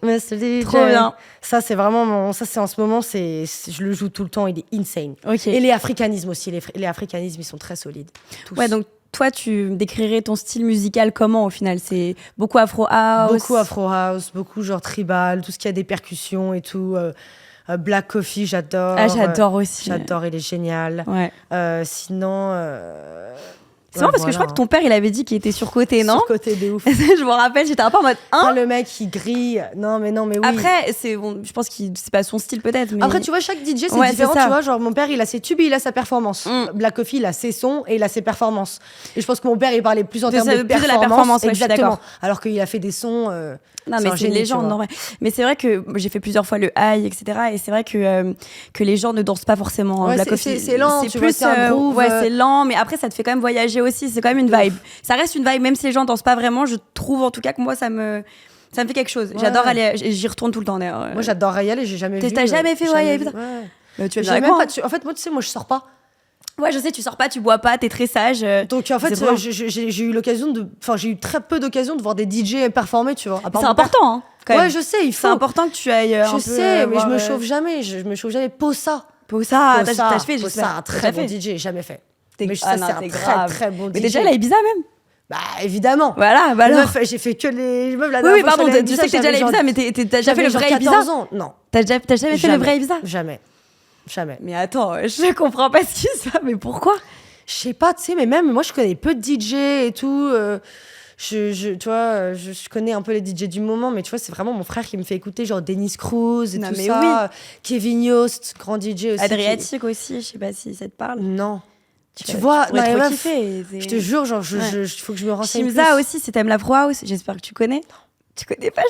Mr. DJ. Trop bien. Ça, c'est vraiment ça, c'est en ce moment, je le joue tout le temps, il est insane. Ok. Et les africanismes aussi. Les africanismes, ils sont très solides. Tous. Ouais, donc toi, tu décrirais ton style musical comment au final? C'est beaucoup Afro House? Beaucoup Afro House, beaucoup genre tribal, tout ce qui a des percussions et tout. Black Coffee, j'adore. Ah, j'adore aussi. J'adore, il est génial. Ouais. Sinon. C'est marrant parce que je crois que ton père, il avait dit qu'il était surcoté, non? Surcoté de ouf. Je me rappelle, j'étais un peu en mode le mec qui grille. Non, mais oui. Après, c'est bon, je pense que c'est pas son style peut-être. Mais... Après, tu vois, chaque DJ, c'est différent. Tu vois, genre, mon père, il a ses tubes et il a sa performance. Black Coffee, il a ses sons et il a ses performances. Et je pense que mon père, il parlait plus en termes de performance. Ouais, exactement. Alors qu'il a fait des sons. Non, mais c'est une légende, non, mais c'est vrai que j'ai fait plusieurs fois le high, etc. Et c'est vrai que les gens ne dansent pas forcément Black Coffee. C'est lent, c'est plus un groove. Ouais, c'est lent, mais après, ça te fait quand même voyager aussi. C'est quand même une vibe. Ça reste une vibe, même si les gens dansent pas vraiment. Je trouve en tout cas que moi, ça me fait quelque chose. Ouais. J'adore aller, j'y retourne tout le temps d'ailleurs. Moi, j'adore y aller, j'ai jamais vu. T'as jamais fait ouais. Tu vas même pas. En fait, moi, tu sais, moi, je sors pas. Ouais, je sais, tu sors pas, tu bois pas, t'es très sage. Donc en fait, j'ai eu l'occasion j'ai eu très peu d'occasions de voir des DJ performer, tu vois. C'est important, hein. Ouais, je sais, il faut. C'est important que tu ailles. Je sais, mais je me chauffe jamais. Je me chauffe jamais. Posa, t'as fait, un très bon DJ, jamais fait. Mais je sais, c'est un très très bon DJ. Mais déjà, la Ibiza même. Bah évidemment. Voilà, bah alors. J'ai fait que les meufs là. Oui, pardon, tu sais que t'es déjà la Ibiza, mais t'as déjà fait le vrai Ibiza. 14 ans, non. T'as jamais fait le vrai Ibiza? Jamais. Mais attends, je comprends pas ce qui se passe, mais pourquoi? Je sais pas, tu sais, mais même moi je connais peu de DJ et tout. Tu vois, je connais un peu les DJ du moment, mais tu vois, c'est vraiment mon frère qui me fait écouter genre Dennis Cruz et tout ça. Oui. Kevin Yost, grand DJ aussi. Adriatique aussi, je sais pas si ça te parle. Non. Tu vois, non, trop kiffer. Je te jure, genre, faut que je me renseigne plus. Shimza aussi, si t'aimes l'Afro House, j'espère que tu connais. Tu connais pas,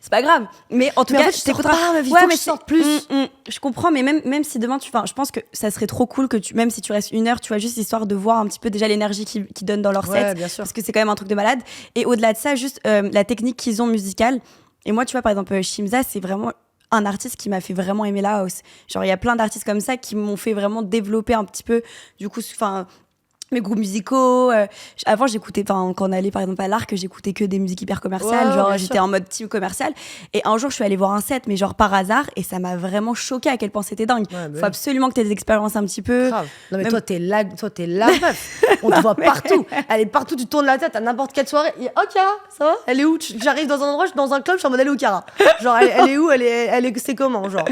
c'est pas grave. Mais en tout cas, je t'écouterai. Ouais, mais je sors plus. Je comprends, mais même si demain je pense que ça serait trop cool que même si tu restes 1 heure, tu vois, juste histoire de voir un petit peu déjà l'énergie qu'ils donnent dans leur set. Bien sûr. Parce que c'est quand même un truc de malade. Et au-delà de ça, juste la technique qu'ils ont musicale. Et moi, tu vois, par exemple, Shimza, c'est vraiment un artiste qui m'a fait vraiment aimer la house. Genre, il y a plein d'artistes comme ça qui m'ont fait vraiment développer un petit peu, du coup, mes groupes musicaux. Avant, j'écoutais, quand on allait par exemple à l'Arc, j'écoutais que des musiques hyper commerciales. Genre, j'étais en mode team commercial. Et un jour, je suis allée voir un set, mais genre par hasard, et ça m'a vraiment choquée à quel point c'était dingue. Faut absolument que tu aies des expériences un petit peu. Grave. Non, mais toi, t'es la meuf. On te voit partout. Elle est partout, tu tournes la tête à n'importe quelle soirée. Oh, Chiara, ça va? Elle est où? J'arrive dans un endroit, je suis dans un club, je suis en mode, elle est où, Chiara? Genre, elle est où? C'est comment? Genre.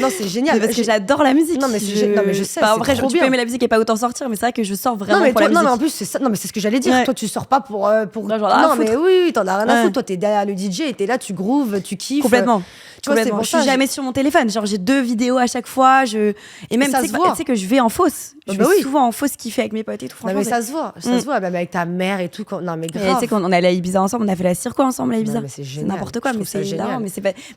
Non, c'est génial. Parce que j'adore la musique. Non, mais je sais. Après, tu peux aimer la musique et pas autant sortir, mais c'est vrai que je sors vraiment pour la musique. Non, mais en plus, c'est ça. Non, mais c'est ce que j'allais dire. Toi, tu sors pas pour. Non, mais oui, t'en as rien à foutre. Toi, t'es derrière le DJ et t'es là, tu grooves, tu kiffes. Complètement. Tu vois, c'est pour ça. Je suis jamais sur mon téléphone. Genre, j'ai 2 vidéos à chaque fois. Et même, tu sais que je vais en fausse. Je vais souvent en fausse kiffer avec mes potes et tout. Non, mais ça se voit. Ça se voit, même avec ta mère et tout. Non, mais grave. Tu sais, quand on allait à Ibiza ensemble, on a fait la circo ensemble à Ibiza. C'est génial. N'importe quoi, mais c'est énorme.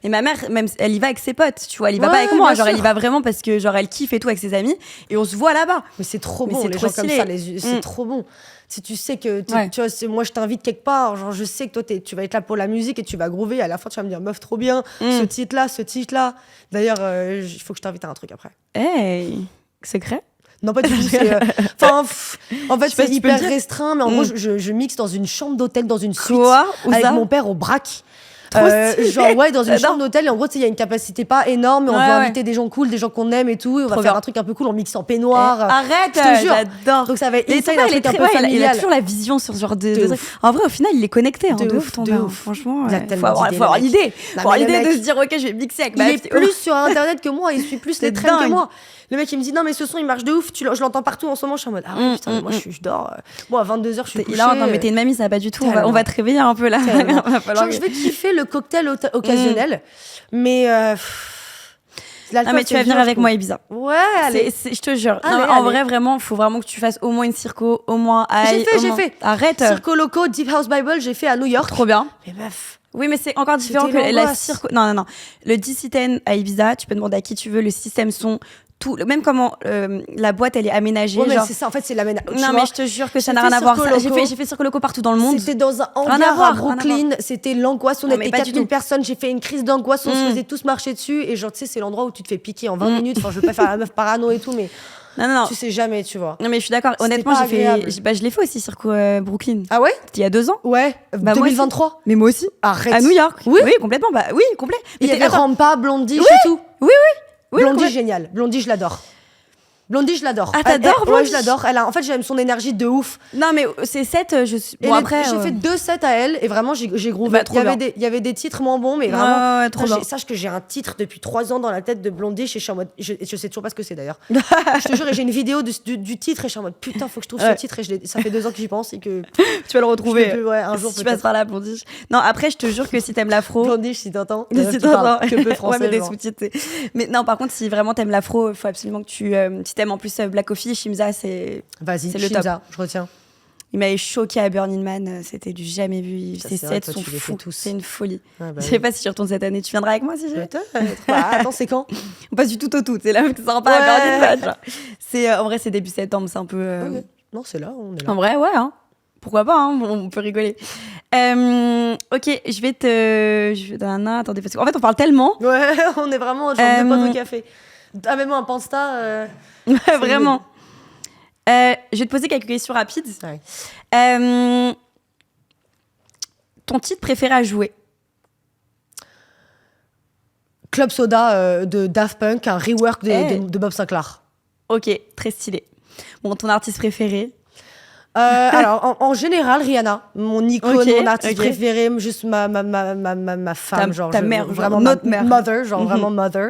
Mais ma mère, même, elle y va avec ses potes. Tu vois, elle y va pas avec moi. Genre, elle y va vraiment parce que, genre, elle kiffe et tout avec ses amis. Et on se voit là-bas. Mais c'est trop bon, les gens comme ça. C'est trop bon. Si tu sais que, tu vois, moi je t'invite quelque part, genre je sais que toi tu vas être là pour la musique et tu vas groover, et à la fin tu vas me dire meuf trop bien, ce titre-là. D'ailleurs, il faut que je t'invite à un truc après. Hey, secret? Non, pas du tout. En fait, c'est hyper restreint, mais en gros, je mixe dans une chambre d'hôtel, dans une suite, avec mon père au Brac. Genre dans une chambre d'hôtel, et en gros il y a une capacité pas énorme, mais on va inviter des gens cool, des gens qu'on aime et tout, et on va faire un truc un peu cool, on mixe en peignoir. Arrête, je te jure, j'adore. Donc ça va être insane, un truc un peu familial. Il a toujours la vision sur ce genre de trucs. En vrai, au final, il est connecté de ouf, ton père. Franchement, faut avoir l'idée. Faut avoir l'idée de se dire ok, je vais mixer avec ma fille. Il est plus sur internet que moi, il suit plus les trends que moi. Le mec il me dit non mais ce son il marche de ouf, je l'entends partout en ce moment, je suis en mode ah ouais putain, moi je dors, moi à 22h je suis couchée. Non mais t'es une mamie, ça va pas du tout, on va te réveiller un peu là. Genre je vais kiffer le cocktail occasionnel, mais non mais tu vas venir avec moi à Ibiza. Ouais, allez. Je te jure. En vrai vraiment, faut vraiment que tu fasses au moins une circo, au moins j'ai fait. Arrête. Circo Loco, Deep House Bible, j'ai fait à New York. Trop bien. Mais meuf. Oui, mais c'est encore différent que la circo. Non. Le D-System à Ibiza, tu peux demander à qui tu veux, le système son, tout, même comment la boîte elle est aménagée. Ouais, mais genre... c'est ça, en fait, c'est l'aménagement. Non, mais je te jure que ça n'a rien à voir. J'ai fait Circo Loco partout dans le monde. C'était dans un hangar à Brooklyn, c'était l'angoisse. On était 4000 personnes, j'ai fait une crise d'angoisse, on se faisait tous marcher dessus. Et genre, tu sais, c'est l'endroit où tu te fais piquer en 20 minutes. Enfin, je veux pas faire la meuf parano et tout, mais. Non. Tu sais jamais, tu vois. Non, mais je suis d'accord. Honnêtement, je l'ai fait aussi, Circo Brooklyn. Ah ouais? Il y a 2 ans. Ouais. 2023. Mais moi aussi. Arrête. À New York. Oui, complètement. Bah oui, complet. Il y avait Rampa, Blondie, et tout. Oui. Blondie, génial. Blondie, je l'adore. Blondie, je l'adore. Ah, t'adores Blondie? Ouais, je l'adore. En fait, j'aime son énergie de ouf. Non, mais c'est 7, bon, après. J'ai fait 2 sets à elle et vraiment, j'ai groové. Il y avait des titres moins bons, mais vraiment. Ouais, trop bien. Sache que j'ai un titre depuis 3 ans dans la tête de Blondie. Je suis en mode. Je sais toujours pas ce que c'est d'ailleurs. Je te jure, et j'ai une vidéo du titre et je suis en mode putain, faut que je trouve ce titre. Et ça fait 2 ans que j'y pense et que. Tu vas le retrouver. Un jour, si tu passes par là, Blondie. Non, après, je te jure que si t'aimes l'afro. Blondie, si t'entends. Si t'entends. Que peu français. Ouais, mais des sous-titres. Mais non, par contre, si vraiment t'aimes l'afro, il faut absolument que tu. Si t'aimes en plus Black Coffee, Shimza, c'est le top. Je retiens. Il m'avait choqué à Burning Man, c'était du jamais vu. Ces sets sont fous, c'est une folie. Je sais pas si tu retournes cette année, tu viendras avec moi si j'ai. Attends, c'est quand? On passe du tout au tout, c'est là que ça sera pas à Burning Man. En vrai, c'est début septembre, c'est un peu. Non, c'est là, on est là. En vrai, ouais, hein. Pourquoi pas, hein, on peut rigoler. Ok, je vais te. Attendez, parce qu'en fait, on parle tellement. Ouais, on est vraiment genre 2 potes au café. Amène-moi un Pasta. Ouais, vraiment. Je vais te poser quelques questions rapides. Ouais. Ton titre préféré à jouer? Club Soda de Daft Punk, un rework de Bob Sinclair. Ok, très stylé. Bon, ton artiste préféré? Alors, en général, Rihanna, mon icône, mon artiste préféré, juste ma femme, genre ta mère, vraiment notre mère, mother, genre vraiment mother.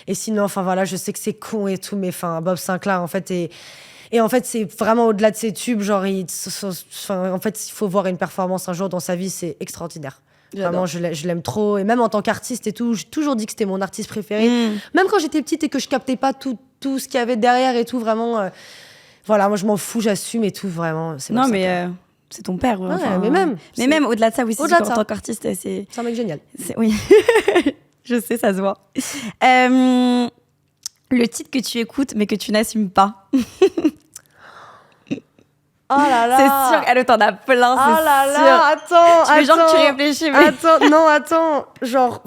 Et sinon, enfin voilà, je sais que c'est con et tout, mais enfin Bob Sinclair en fait et en fait c'est vraiment au-delà de ses tubes, genre en fait il faut voir une performance un jour dans sa vie, c'est extraordinaire. Vraiment, je l'aime trop. Et même en tant qu'artiste et tout, j'ai toujours dit que c'était mon artiste préféré. Même quand j'étais petite et que je captais pas tout ce qu'il y avait derrière et tout, vraiment. Voilà, moi je m'en fous, j'assume et tout, vraiment. Non, mais c'est ton père. Ouais, mais même au-delà de ça, oui, en tant qu'artiste, c'est un mec génial. Oui, je sais, ça se voit. Le titre que tu écoutes, mais que tu n'assumes pas. Oh là là. C'est sûr qu'elle t'en a plein, c'est sûr. Oh là là, attends. Genre que tu réfléchis. Mais... Attends. Genre,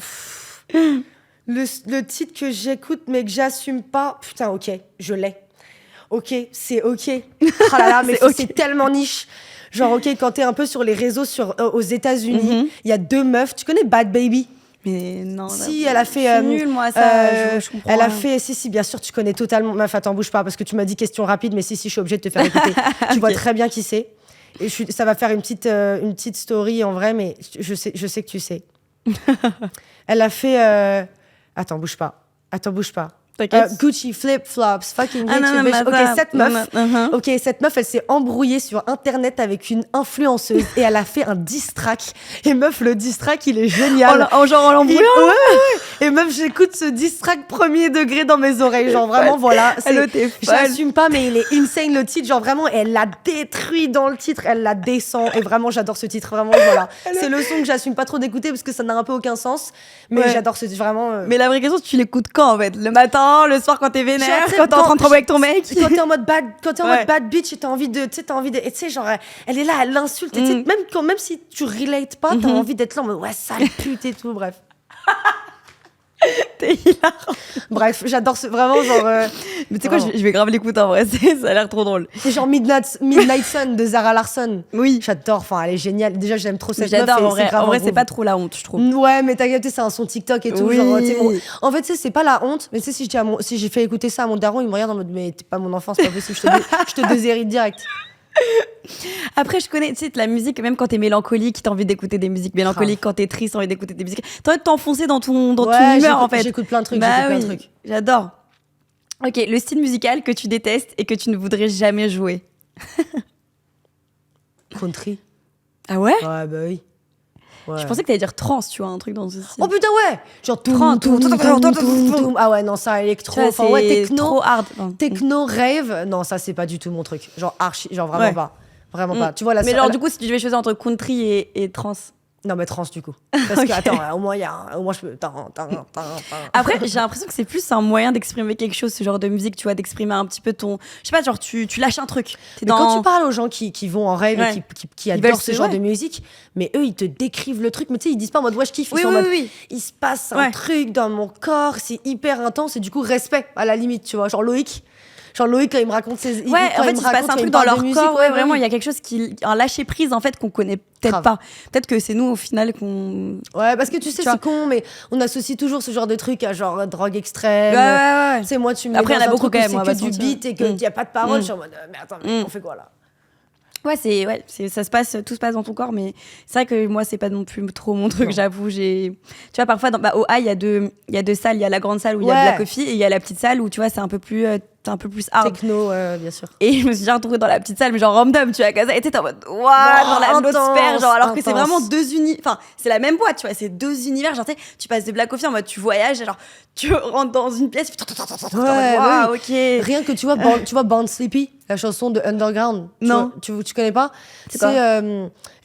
le titre que j'écoute mais que j'assume pas, putain, ok, je l'ai. Ok, c'est ok. Oh là là, mais c'est tellement niche. Genre, ok, quand t'es un peu sur les réseaux aux États-Unis, il y a 2 meufs. Tu connais Bad Baby? Mais non. Si, elle a fait. C'est nul, moi, ça. Je comprends. Elle a fait. Si, bien sûr, tu connais totalement. Meuf, attends, bouge pas, parce que tu m'as dit question rapide, mais si, je suis obligée de te faire écouter. Tu vois très bien qui c'est. Et ça va faire une petite story en vrai, mais je sais que tu sais. Elle a fait. Attends, bouge pas. Gucci flip-flops, fucking hate you, bitch. Ok, cette meuf, elle s'est embrouillée sur Internet avec une influenceuse et elle a fait un diss track. Et meuf, le diss track, il est génial. Genre en l'embrouillant. Ouais. Et meuf, j'écoute ce diss track premier degré dans mes oreilles. Genre vraiment, voilà. J'assume pas, mais il est insane le titre. Genre vraiment, elle l'a détruit dans le titre. Elle la descend. Et vraiment, j'adore ce titre. Vraiment, voilà. C'est le son que j'assume pas trop d'écouter parce que ça n'a un peu aucun sens. Mais j'adore ce titre, vraiment. Mais la vraie question, tu l'écoutes quand en fait? Le matin? Le soir quand t'es vénère, quand t'es en train de travailler avec ton mec, quand t'es en mode bad bitch et t'as envie de, et tu sais genre elle est là, elle l'insulte, et même si tu relates pas, t'as envie d'être là en mode ouais sale pute et tout, bref. T'es hilarant. Bref, j'adore vraiment genre. Mais tu sais quoi, je vais grave l'écouter en vrai, ça a l'air trop drôle. C'est genre Midnight Sun de Zara Larsson. Oui. J'adore, enfin elle est géniale. Déjà j'aime trop cette meuf. J'adore en vrai, c'est pas trop la honte, je trouve. Ouais, mais t'as capté, c'est un son TikTok et tout. Oui. Genre, en fait, tu sais, c'est pas la honte, mais tu sais, si j'ai fait écouter ça à mon daron, il me regarde en mode mais t'es pas mon enfant, c'est pas possible, je te déshérite direct. Après, je connais, tu sais, la musique, même quand t'es mélancolique, t'as envie d'écouter des musiques mélancoliques. Quand t'es triste, t'as envie d'écouter des musiques. T'as envie de t'enfoncer dans ton humeur, en fait. J'écoute plein de trucs, J'adore. Ok, le style musical que tu détestes et que tu ne voudrais jamais jouer. Country. Ah ouais? Ouais, bah oui. Ouais. Je pensais que t'allais dire trance, tu vois, un truc dans ce style. Oh putain, ouais! Genre ah ouais, non, ça, électro. Enfin, ouais, techno. Trop hard. Techno, rave. Non, ça, c'est pas du tout mon truc. Genre archi, genre vraiment pas. Vraiment pas. Tu vois, mais genre, du coup, si tu devais choisir entre country et trance. Non, mais trans, du coup. Parce que, attends, au moins, je peux. Après, j'ai l'impression que c'est plus un moyen d'exprimer quelque chose, ce genre de musique, tu vois, d'exprimer un petit peu ton. Je sais pas, genre, tu lâches un truc. Mais quand tu parles aux gens qui vont en rêve et qui adorent ce genre de musique, mais eux, ils te décrivent le truc. Mais tu sais, ils disent pas en mode, ouais, je kiffe. Ils sont en mode, il se passe un truc dans mon corps, c'est hyper intense et du coup, respect à la limite, tu vois. Genre, Loïc, quand il me raconte ses... en fait, il se passe un truc dans leur corps. Vraiment, il y a quelque chose un lâcher-prise, en fait, qu'on connaît peut-être pas. Peut-être que c'est nous, au final, qu'on... Ouais, parce que tu sais, c'est con, mais on associe toujours ce genre de truc à genre drogue extrême. Ouais. Tu sais, moi, tu me après, il y en a beaucoup quand même. C'est que du beat et qu'il n'y a pas de parole. Je suis en mode, mais attends, mais on fait quoi, là? Ça se passe, tout se passe dans ton corps, mais c'est vrai que moi, c'est pas non plus trop mon truc, j'avoue. Tu vois, parfois, au A, il y a deux salles. Il y a la grande salle où il y a Black Coffee et il y a la petite salle où, tu vois, c'est un peu plus hard. Techno, bien sûr. Et je me suis déjà retrouvée dans la petite salle, mais genre random, tu vois, comme ça. Et t'es en mode, waouh, dans l'atmosphère, genre, alors que c'est vraiment c'est la même boîte, tu vois, c'est deux univers. Genre, tu passes de Black Coffee en mode, tu voyages, genre, tu rentres dans une pièce, waouh, ok. Rien que tu vois Born Sleepy, la chanson de Underground. Non. Tu connais pas? C'est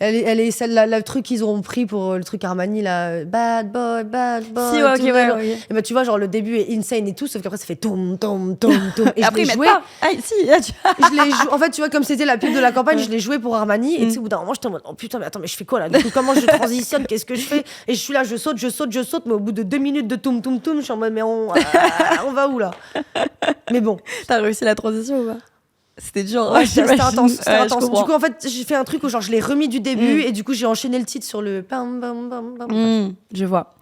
elle est celle le truc qu'ils ont pris pour le truc Armani là, Bad Boy. Si, ok. Et bah tu vois, genre le début est insane et tout, sauf qu'après ça fait tom tom tom tom. Et après je l'ai joué. Je l'ai joué. En fait, tu vois, comme c'était la pub de la campagne, je l'ai joué pour Armani. Et tu sais, au bout d'un moment, j'étais en mode, oh putain, mais attends, mais je fais quoi là? Du coup, comment je transitionne? Qu'est-ce que je fais? Et je suis là, je saute. Mais au bout de 2 minutes de tom tom tom, je suis en mode, mais on va où là? Mais bon. T'as réussi la transition ou pas? C'était dur. C'était intense. Du coup, en fait, j'ai fait un truc où genre je l'ai remis du début et du coup, j'ai enchaîné le titre sur le pam bam bam bam. Je vois.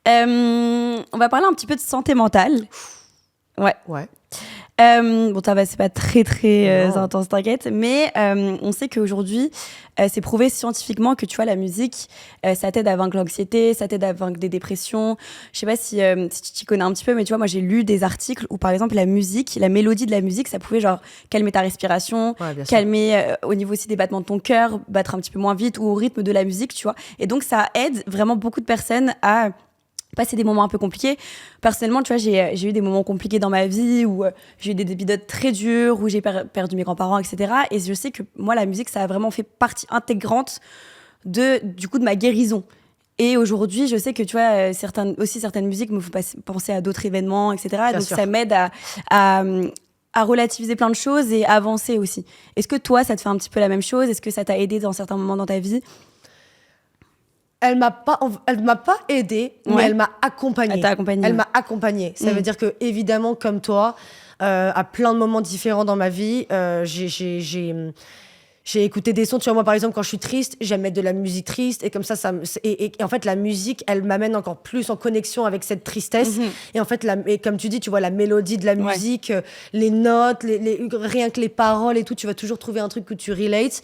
On va parler un petit peu de santé mentale. Ouais. Bon, c'est pas très intense, t'inquiète, mais on sait qu'aujourd'hui, c'est prouvé scientifiquement que tu vois, la musique, ça t'aide à vaincre l'anxiété, ça t'aide à vaincre des dépressions. Je sais pas si tu t'y connais un petit peu, mais tu vois, moi j'ai lu des articles où par exemple la mélodie de la musique, ça pouvait genre calmer ta respiration, calmer au niveau aussi des battements de ton cœur, battre un petit peu moins vite ou au rythme de la musique, tu vois. Et donc ça aide vraiment beaucoup de personnes à passer des moments un peu compliqués. Personnellement, tu vois, j'ai eu des moments compliqués dans ma vie où j'ai eu des épisodes très durs, où j'ai perdu mes grands-parents, etc. Et je sais que moi, la musique, ça a vraiment fait partie intégrante de ma guérison. Et aujourd'hui, je sais que, tu vois, certaines musiques me font penser à d'autres événements, etc. Et donc, ça m'aide à relativiser plein de choses et à avancer aussi. Est-ce que toi, ça te fait un petit peu la même chose? Est-ce que ça t'a aidé dans certains moments dans ta vie? Elle m'a pas aidée, mais elle m'a accompagnée. Elle t'a accompagnée. Elle m'a accompagnée. Ça veut dire que, évidemment, comme toi, à plein de moments différents dans ma vie, j'ai écouté des sons. Tu vois, moi, par exemple, quand je suis triste, j'aime mettre de la musique triste. Et comme ça et en fait, la musique, elle m'amène encore plus en connexion avec cette tristesse. Et en fait, et comme tu dis, tu vois, la mélodie de la musique, les notes, rien que les paroles et tout, tu vas toujours trouver un truc que tu relates.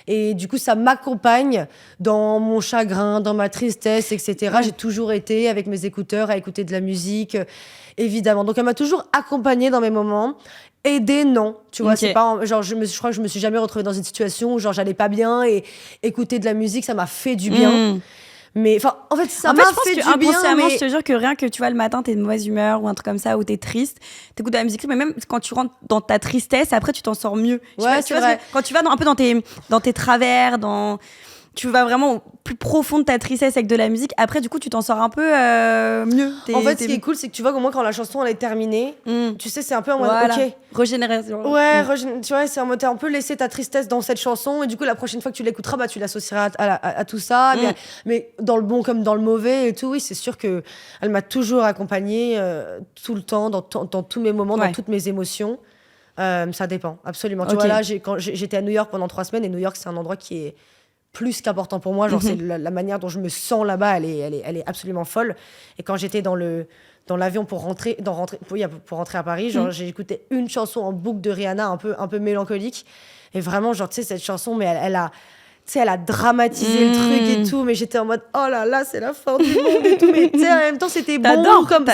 Et du coup, ça m'accompagne dans mon chagrin, dans ma tristesse, etc. J'ai toujours été avec mes écouteurs à écouter de la musique, évidemment. Donc, elle m'a toujours accompagnée dans mes moments. Aider, non. Tu vois, c'est pas... Genre, je crois que je me suis jamais retrouvée dans une situation où genre, j'allais pas bien et écouter de la musique, ça m'a fait du bien. Mais en fait, ça m'a fait du bien. Mais je te jure que rien que tu vois, le matin, t'es de mauvaise humeur ou un truc comme ça, ou t'es triste, t'écoutes de la musique, mais même quand tu rentres dans ta tristesse, après, tu t'en sors mieux. C'est vrai. Quand tu vas un peu dans tes travers, tu vas vraiment au plus profond de ta tristesse avec de la musique. Après, du coup, tu t'en sors un peu mieux. En fait, ce qui est cool, c'est que tu vois, au moins, quand la chanson elle est terminée, tu sais, c'est un peu en mode, ok. Régénération. Ouais, tu vois, c'est en mode, t'as un peu laissé ta tristesse dans cette chanson, et du coup, la prochaine fois que tu l'écouteras, bah, tu l'associeras à tout ça, mais dans le bon comme dans le mauvais et tout. Oui, c'est sûr qu'elle m'a toujours accompagnée tout le temps, dans tous mes moments, dans toutes mes émotions. Ça dépend, absolument. Tu vois, là, quand j'étais à New York pendant 3 semaines, et New York, c'est un endroit qui est plus qu'important pour moi, genre c'est la manière dont je me sens là-bas, elle est absolument folle. Et quand j'étais dans l'avion pour rentrer à Paris, genre j'ai écouté une chanson en boucle de Rihanna un peu mélancolique, et vraiment genre tu sais cette chanson, mais elle a dramatisé le truc et tout, mais j'étais en mode oh là là, c'est la fin du monde et tout, mais tu sais en même temps c'était bon comme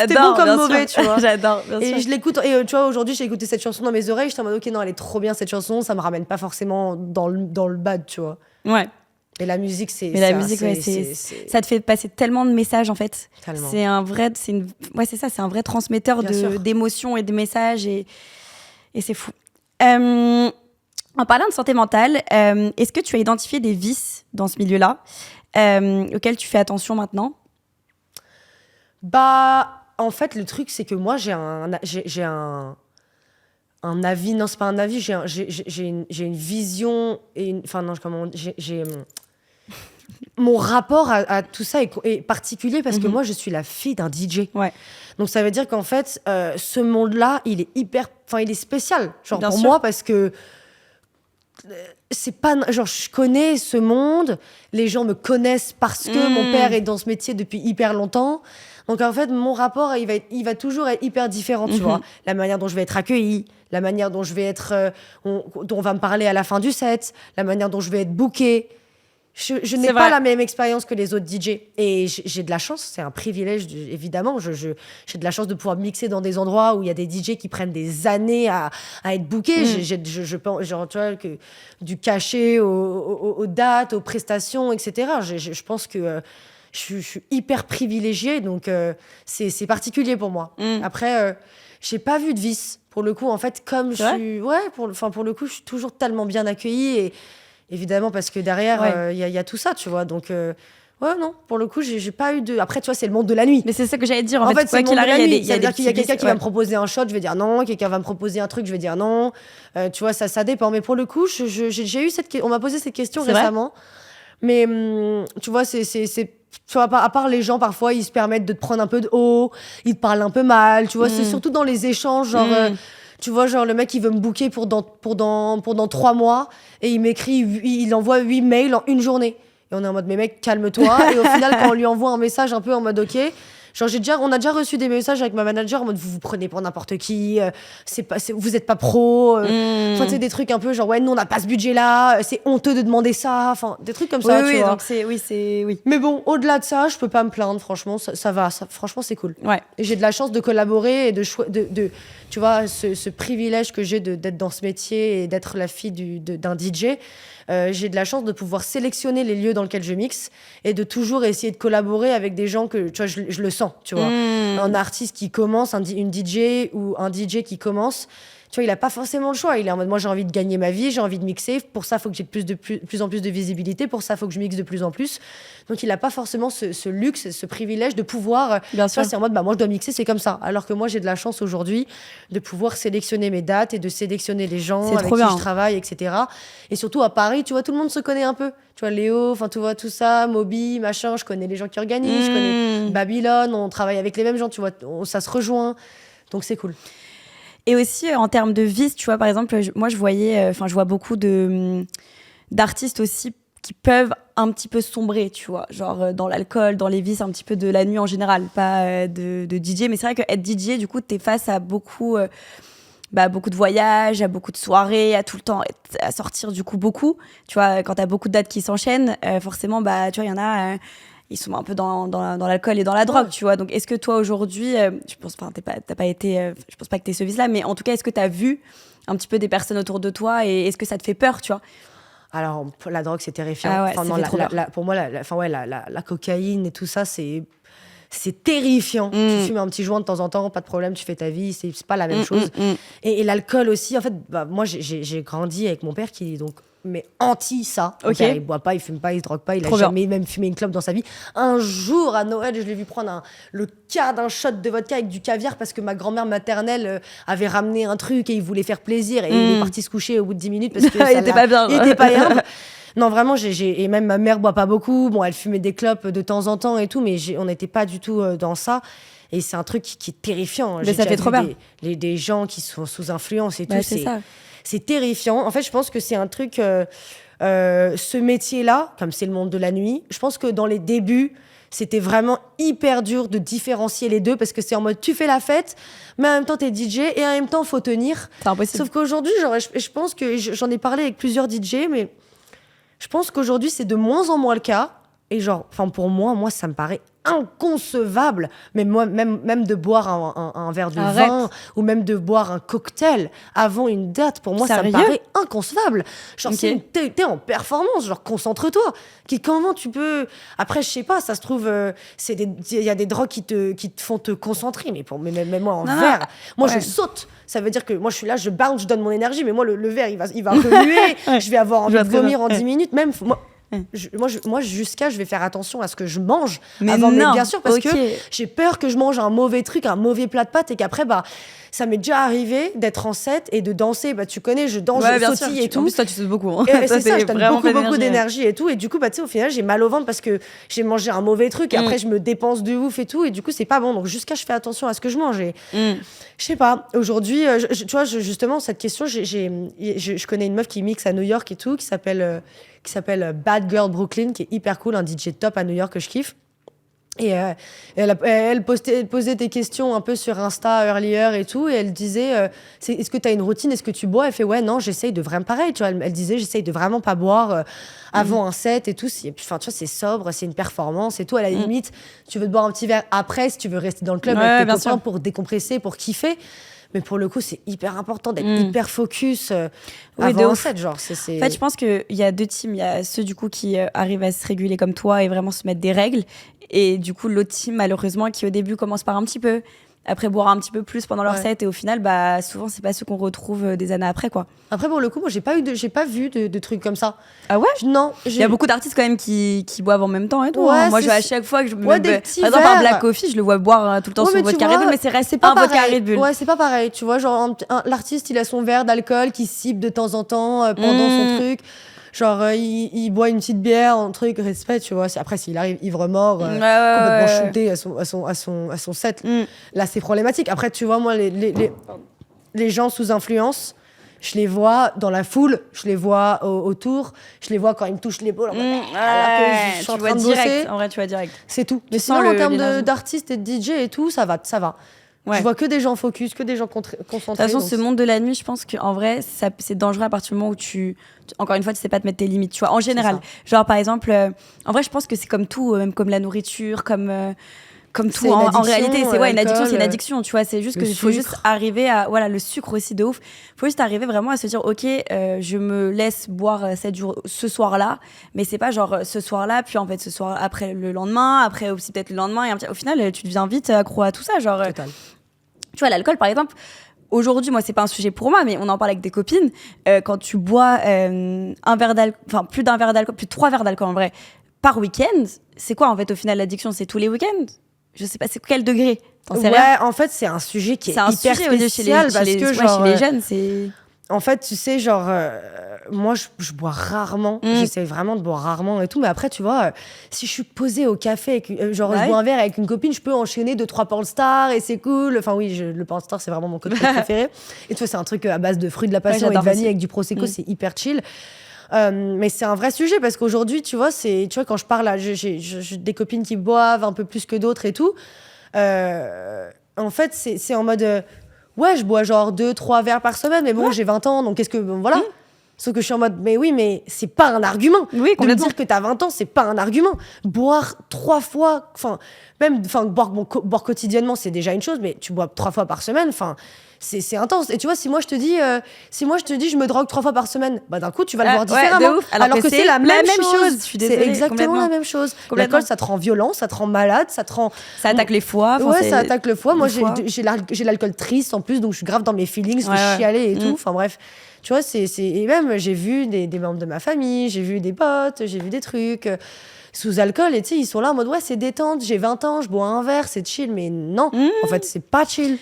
mauvais, tu vois. J'adore, bien sûr. Et je l'écoute, et tu vois, aujourd'hui j'ai écouté cette chanson dans mes oreilles, j'étais en mode ok, non, elle est trop bien cette chanson, ça me ramène pas forcément dans le bad, tu vois. Ouais. Et la musique, ça te fait passer tellement de messages en fait. Tellement. C'est un vrai transmetteur d'émotions et de messages, et c'est fou. En parlant de santé mentale, est-ce que tu as identifié des vices dans ce milieu-là auxquels tu fais attention maintenant? En fait, le truc, c'est que moi, j'ai un avis. Non, c'est pas un avis. J'ai une vision. Mon rapport à tout ça est particulier parce que moi, je suis la fille d'un DJ. Ouais. Donc, ça veut dire qu'en fait, ce monde-là, il est il est spécial. Genre, Bien pour sûr. moi, parce que c'est pas genre je connais ce monde, les gens me connaissent parce que mon père est dans ce métier depuis hyper longtemps. Donc en fait mon rapport il va toujours être hyper différent, tu vois, la manière dont je vais être accueillie, la manière dont je vais être dont on va me parler à la fin du set, la manière dont je vais être bookée. Je n'ai pas la même expérience que les autres DJ et j'ai de la chance, c'est un privilège évidemment, j'ai de la chance de pouvoir mixer dans des endroits où il y a des DJ qui prennent des années à être bookés. Je pense, genre, tu vois, que du cachet aux dates, aux prestations, etc. Je pense que je suis hyper privilégiée, donc c'est particulier pour moi. Après, j'ai pas vu de vice pour le coup, en fait, comme je suis, pour le coup, je suis toujours tellement bien accueillie et évidemment, parce que derrière, il y a tout ça, tu vois. Donc, non, pour le coup, j'ai pas eu de. Après, tu vois, c'est le monde de la nuit. Mais c'est ça que j'allais te dire. En fait, c'est le monde de la nuit. C'est-à-dire qu'il y a quelqu'un qui va me proposer proposer un shot, je vais dire non. Quelqu'un va me proposer un truc, je vais dire non. Tu vois, ça dépend. Mais pour le coup, j'ai eu on m'a posé cette question récemment. Mais tu vois, tu vois, à part les gens, parfois, ils se permettent de te prendre un peu de haut, ils te parlent un peu mal. Tu vois, c'est surtout dans les échanges, genre. Tu vois, genre, le mec, il veut me booker pour dans 3 mois et il m'écrit, il envoie 8 mails en une journée. Et on est en mode, mais mec, calme-toi. Et au final, quand on lui envoie un message un peu en mode, OK, genre, on a déjà reçu des messages avec ma manager en mode, vous prenez pour n'importe qui, vous êtes pas pro. Enfin, tu sais, des trucs un peu genre, ouais, nous, on n'a pas ce budget-là, c'est honteux de demander ça. Enfin, des trucs comme ça, tu vois. Donc oui. Mais bon, au-delà de ça, je peux pas me plaindre, franchement, ça va. Franchement, c'est cool. Ouais. Et j'ai de la chance de collaborer et de tu vois, ce privilège que j'ai d'être dans ce métier et d'être la fille d'un DJ. J'ai de la chance de pouvoir sélectionner les lieux dans lesquels je mixe et de toujours essayer de collaborer avec des gens que, tu vois, je le sens, tu vois. Un artiste qui commence, une DJ ou un DJ qui commence, tu vois, il a pas forcément le choix. Il est en mode, moi, j'ai envie de gagner ma vie, j'ai envie de mixer. Pour ça, il faut que j'ai de plus en plus de visibilité. Pour ça, il faut que je mixe de plus en plus. Donc, il a pas forcément ce luxe, ce privilège de pouvoir... Bien sûr. C'est en mode, moi, je dois mixer, c'est comme ça. Alors que moi, j'ai de la chance aujourd'hui de pouvoir sélectionner mes dates et de sélectionner les gens avec qui je travaille, etc. Et surtout, à Paris, tu vois, tout le monde se connaît un peu. Tu vois, Léo, enfin, tu vois, tout ça, Moby, machin, je connais les gens qui organisent, je connais Babylone, on travaille avec les mêmes gens, tu vois, ça se rejoint. Donc, c'est cool. Et aussi, en termes de vice, tu vois, par exemple, moi, je vois beaucoup d'artistes aussi qui peuvent un petit peu sombrer, tu vois, genre dans l'alcool, dans les vices un petit peu de la nuit en général, pas de DJ. Mais c'est vrai qu'être DJ, du coup, t'es face à beaucoup de voyages, à beaucoup de soirées, à tout le temps à sortir du coup beaucoup. Tu vois, quand t'as beaucoup de dates qui s'enchaînent, forcément, tu vois, il y en a... ils sont un peu dans l'alcool et dans la drogue, tu vois. Donc, est-ce que toi, aujourd'hui, je pense pas que t'aies ce vice-là, mais en tout cas, est-ce que t'as vu un petit peu des personnes autour de toi et est-ce que ça te fait peur, tu vois? Alors, la drogue, c'est terrifiant. Ah ouais, pour moi, la cocaïne et tout ça, c'est terrifiant. Tu fumes un petit joint de temps en temps, pas de problème, tu fais ta vie, c'est pas la même chose. Et l'alcool aussi, en fait, moi, j'ai grandi avec mon père qui est donc... mais anti ça. Okay. Il boit pas, il fume pas, il se drogue pas, il a jamais même fumé une clope dans sa vie. Un jour à Noël, je l'ai vu prendre le quart d'un shot de vodka avec du caviar parce que ma grand-mère maternelle avait ramené un truc et il voulait faire plaisir et il est parti se coucher au bout de 10 minutes parce que il était pas bien. Il était pas herbe. Non, vraiment, et même ma mère boit pas beaucoup. Bon, elle fumait des clopes de temps en temps et tout, mais on n'était pas du tout dans ça. Et c'est un truc qui est terrifiant. Mais ça fait trop bien. Des gens qui sont sous influence et bah, tout, c'est terrifiant. En fait, je pense que c'est un truc... ce métier-là, comme c'est le monde de la nuit, je pense que dans les débuts, c'était vraiment hyper dur de différencier les deux parce que c'est en mode, tu fais la fête, mais en même temps, t'es DJ et en même temps, faut tenir. C'est impossible. Sauf qu'aujourd'hui, je pense que j'en ai parlé avec plusieurs DJ, mais je pense qu'aujourd'hui, c'est de moins en moins le cas. Et pour moi, ça me paraît inconcevable, mais moi, même de boire un verre de vin ou même de boire un cocktail avant une date, pour moi, ça me paraît inconcevable. Genre, t'es en performance, genre, concentre-toi. Comment tu peux... Après, je sais pas, ça se trouve, il y a des drogues qui te font te concentrer, mais moi, en verre, moi, je saute. Ça veut dire que moi, je suis là, je bounce, je donne mon énergie, mais moi, le verre, il va remuer, je vais avoir envie de vomir en 10 minutes, même... moi jusqu'à je vais faire attention à ce que je mange avant, mais bien sûr, parce que j'ai peur que je mange un mauvais truc, un mauvais plat de pâtes, et qu'après ça m'est déjà arrivé d'être en set et de danser. Tu connais, je danse, je sautille et tout. En plus, toi, tu sautes beaucoup. Hein. C'est ça, je donne beaucoup d'énergie et tout. Et du coup, au final, j'ai mal au ventre parce que j'ai mangé un mauvais truc. Et après, je me dépense de ouf et tout. Et du coup, c'est pas bon. Donc, jusqu'à je fais attention à ce que je mange. Et je sais pas. Aujourd'hui, tu vois, justement, cette question, je connais une meuf qui mixe à New York et tout, qui s'appelle Bad Girl Brooklyn, qui est hyper cool, un DJ top à New York que je kiffe. Et elle posait des questions un peu sur Insta earlier et tout, et elle disait est-ce que tu as une routine, est-ce que tu bois? Elle fait ouais, non, j'essaye de vraiment pareil, tu vois. Elle disait j'essaye de vraiment pas boire avant un set et tout. Enfin, tu vois, c'est sobre, c'est une performance et tout. À la limite, tu veux te boire un petit verre après si tu veux rester dans le club avec tes copains pour décompresser, pour kiffer. Mais pour le coup, c'est hyper important d'être hyper focus avant un set. Genre, En fait, je pense qu'il y a deux teams. Il y a ceux du coup qui arrivent à se réguler comme toi et vraiment se mettre des règles. Et du coup, l'autre team, malheureusement, qui au début commence par un petit peu, après boire un petit peu plus pendant leur set, et au final, souvent, c'est pas ceux qu'on retrouve des années après, quoi. Après, pour le coup, moi, j'ai pas vu de trucs comme ça. Ah ouais? Non. Il y a beaucoup d'artistes quand même qui boivent en même temps et tout. Ouais, moi, à chaque fois que je par exemple, un Black Coffee, je le vois boire tout le temps son vodka Red Bull, mais c'est pas un vodka Red Bull. Ouais, c'est pas pareil. Tu vois, genre, l'artiste, il a son verre d'alcool qui sipe de temps en temps pendant son truc. Genre, il boit une petite bière, un truc, respect, tu vois. Après, s'il arrive ivre-mort, complètement shooté à son set, là, c'est problématique. Après, tu vois, moi, les gens sous influence, je les vois dans la foule, je les vois autour, je les vois quand ils me touchent l'épaule. Alors que je suis en train de bosser. En vrai, tu vois direct. C'est tout. Mais sinon, en termes d'artistes et de DJ et tout, ça va. Ouais. Je vois que des gens focus, que des gens concentrés. De toute façon, ce monde de la nuit, je pense qu'en vrai, c'est dangereux à partir du moment où encore une fois, tu sais pas te mettre tes limites, tu vois. En général, genre par exemple, en vrai, je pense que c'est comme tout, même comme la nourriture, comme tout. En réalité, c'est une addiction, c'est une addiction, tu vois. C'est juste qu'il faut juste arriver à, le sucre aussi de ouf. Il faut juste arriver vraiment à se dire, ok, je me laisse boire 7 jours ce soir-là, mais c'est pas genre ce soir-là, puis en fait ce soir après le lendemain, après aussi peut-être le lendemain, et au final, tu deviens vite accro à tout ça, genre. Total. Tu vois, l'alcool, par exemple, aujourd'hui, moi, c'est pas un sujet pour moi, mais on en parle avec des copines. Quand tu bois un verre d'alcool, enfin, plus d'un verre d'alcool, plus de 3 verres d'alcool en vrai, par week-end, c'est quoi, en fait, au final, l'addiction? C'est tous les week-ends? Je sais pas, c'est quel degré? T'en sais rien? En fait, c'est un sujet qui est hyper spécial chez les jeunes, c'est... En fait, tu sais, genre, moi, je bois rarement. J'essaie vraiment de boire rarement et tout. Mais après, tu vois, si je suis posée au café, je bois un verre avec une copine, je peux enchaîner 2-3 pornstars et c'est cool. Enfin, oui, le pornstar, c'est vraiment mon cocktail préféré. Et tu vois, c'est un truc à base de fruits de la passion et de vanille avec du prosecco, c'est hyper chill. Mais c'est un vrai sujet parce qu'aujourd'hui, tu vois, quand je parle, j'ai des copines qui boivent un peu plus que d'autres et tout. En fait, c'est en mode... ouais, je bois genre 2-3 verres par semaine, mais bon, j'ai 20 ans, donc qu'est-ce que... voilà. Sauf que je suis en mode, mais oui, mais c'est pas un argument. Oui, de me dire que t'as 20 ans, c'est pas un argument. Boire 3 fois, boire quotidiennement, c'est déjà une chose, mais tu bois 3 fois par semaine, c'est intense. Et tu vois, si moi je te dis je me drogue 3 fois par semaine, d'un coup tu vas le voir différemment. Alors que c'est la même chose. Je suis désolée, c'est exactement la même chose. L'alcool, ça te rend violent, ça te rend malade, ça attaque les foies. Ça attaque le foie. Moi, j'ai l'alcool triste en plus, donc je suis grave dans mes feelings, je vais chialer et tout. Enfin bref. Tu vois, et même j'ai vu des membres de ma famille, j'ai vu des potes, j'ai vu des trucs sous alcool, et tu sais, ils sont là en mode, ouais, c'est détente, j'ai 20 ans, je bois un verre, c'est chill, mais non, en fait, c'est pas chill.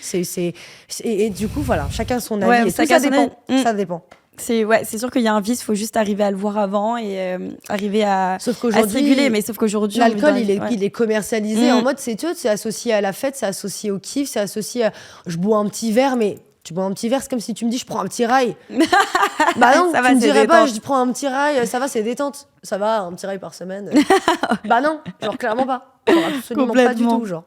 Et du coup, voilà, chacun son avis, et tout, ça dépend. Ça dépend. C'est sûr qu'il y a un vice, il faut juste arriver à le voir avant et arriver à se réguler, mais sauf qu'aujourd'hui l'alcool il est commercialisé en mode, tu vois, c'est associé à la fête, c'est associé au kiff, c'est associé à je bois un petit verre, mais tu bois un petit verre, c'est comme si tu me dis je prends un petit rail. Bah non, tu me dirais pas je prends un petit rail, ça va, c'est détente. Ça va, un petit rail par semaine. Bah non, genre clairement pas. Genre absolument pas du tout, genre.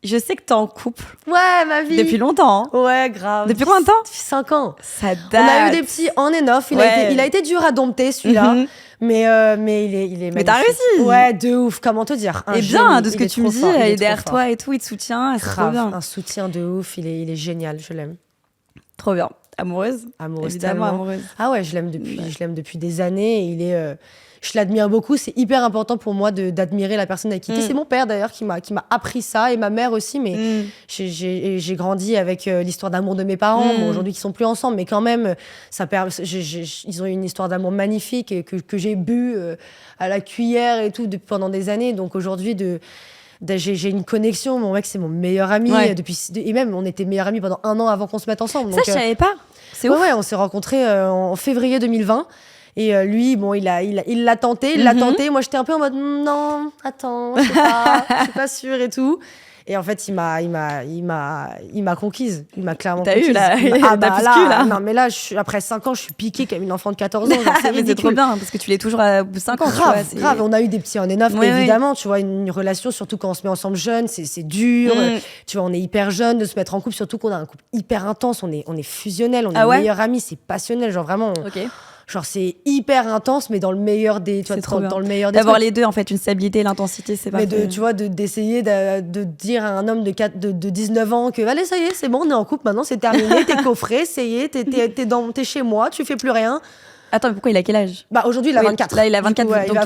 Je sais que t'es en couple. Ouais, ma vie. Depuis longtemps. Hein. Ouais, grave. Depuis combien de temps? Depuis 5 ans. Ça date. On a eu des petits on and off. Il a été dur à dompter, celui-là. Mais il est magnifique. Mais t'as réussi. Ouais, de ouf. Comment te dire? Et bien, de ce que tu me dis, il est derrière toi et tout, il te soutient. C'est trop bien. Un soutien de ouf. Il est génial. Je l'aime. Trop bien. Amoureuse, évidemment tellement. Amoureuse. Ah ouais, je l'aime depuis des années. Et il est, je l'admire beaucoup. C'est hyper important pour moi d'admirer la personne avec qui t'es. C'est mon père d'ailleurs qui m'a appris ça et ma mère aussi. Mais j'ai grandi avec l'histoire d'amour de mes parents. Bon, aujourd'hui, qui sont plus ensemble, mais quand même, ils ont eu une histoire d'amour magnifique et que j'ai bu à la cuillère et tout pendant des années. Donc aujourd'hui, j'ai une connexion. Mon mec, c'est mon meilleur ami et même on était meilleurs amis pendant 1 an avant qu'on se mette ensemble. Ça, je savais pas. C'est ouf. Ouais, on s'est rencontrés en février 2020. Et lui, bon, il l'a tenté, Moi, j'étais un peu en mode non, attends, je suis pas sûre et tout. Et en fait, il m'a conquise. Il m'a clairement conquise. T'as eu là. Non, mais là, après 5 ans, je suis piquée comme une enfant de 14 ans. Genre, c'est ridicule. C'est trop bien, parce que tu l'es toujours à 5 ans. Grave. On a eu des petits on and off, évidemment. Tu vois, une relation, surtout quand on se met ensemble jeune, c'est dur. Tu vois, on est hyper jeune de se mettre en couple, surtout qu'on a un couple hyper intense. On est fusionnel, on est meilleurs amis, c'est passionnel. Genre vraiment. Genre, c'est hyper intense, mais dans le meilleur des... Tu vois, dans le meilleur des d'avoir trucs. les deux, en fait, une stabilité et l'intensité, c'est pas... Mais tu vois, d'essayer de dire à un homme de 19 ans que, allez, ça y est, c'est bon, on est en couple, maintenant, c'est terminé, t'es coffré, ça y est, t'es chez moi, tu fais plus rien. Attends, mais pourquoi il a quel âge? Bah, aujourd'hui, il a 24. Là, il a 24, coup, donc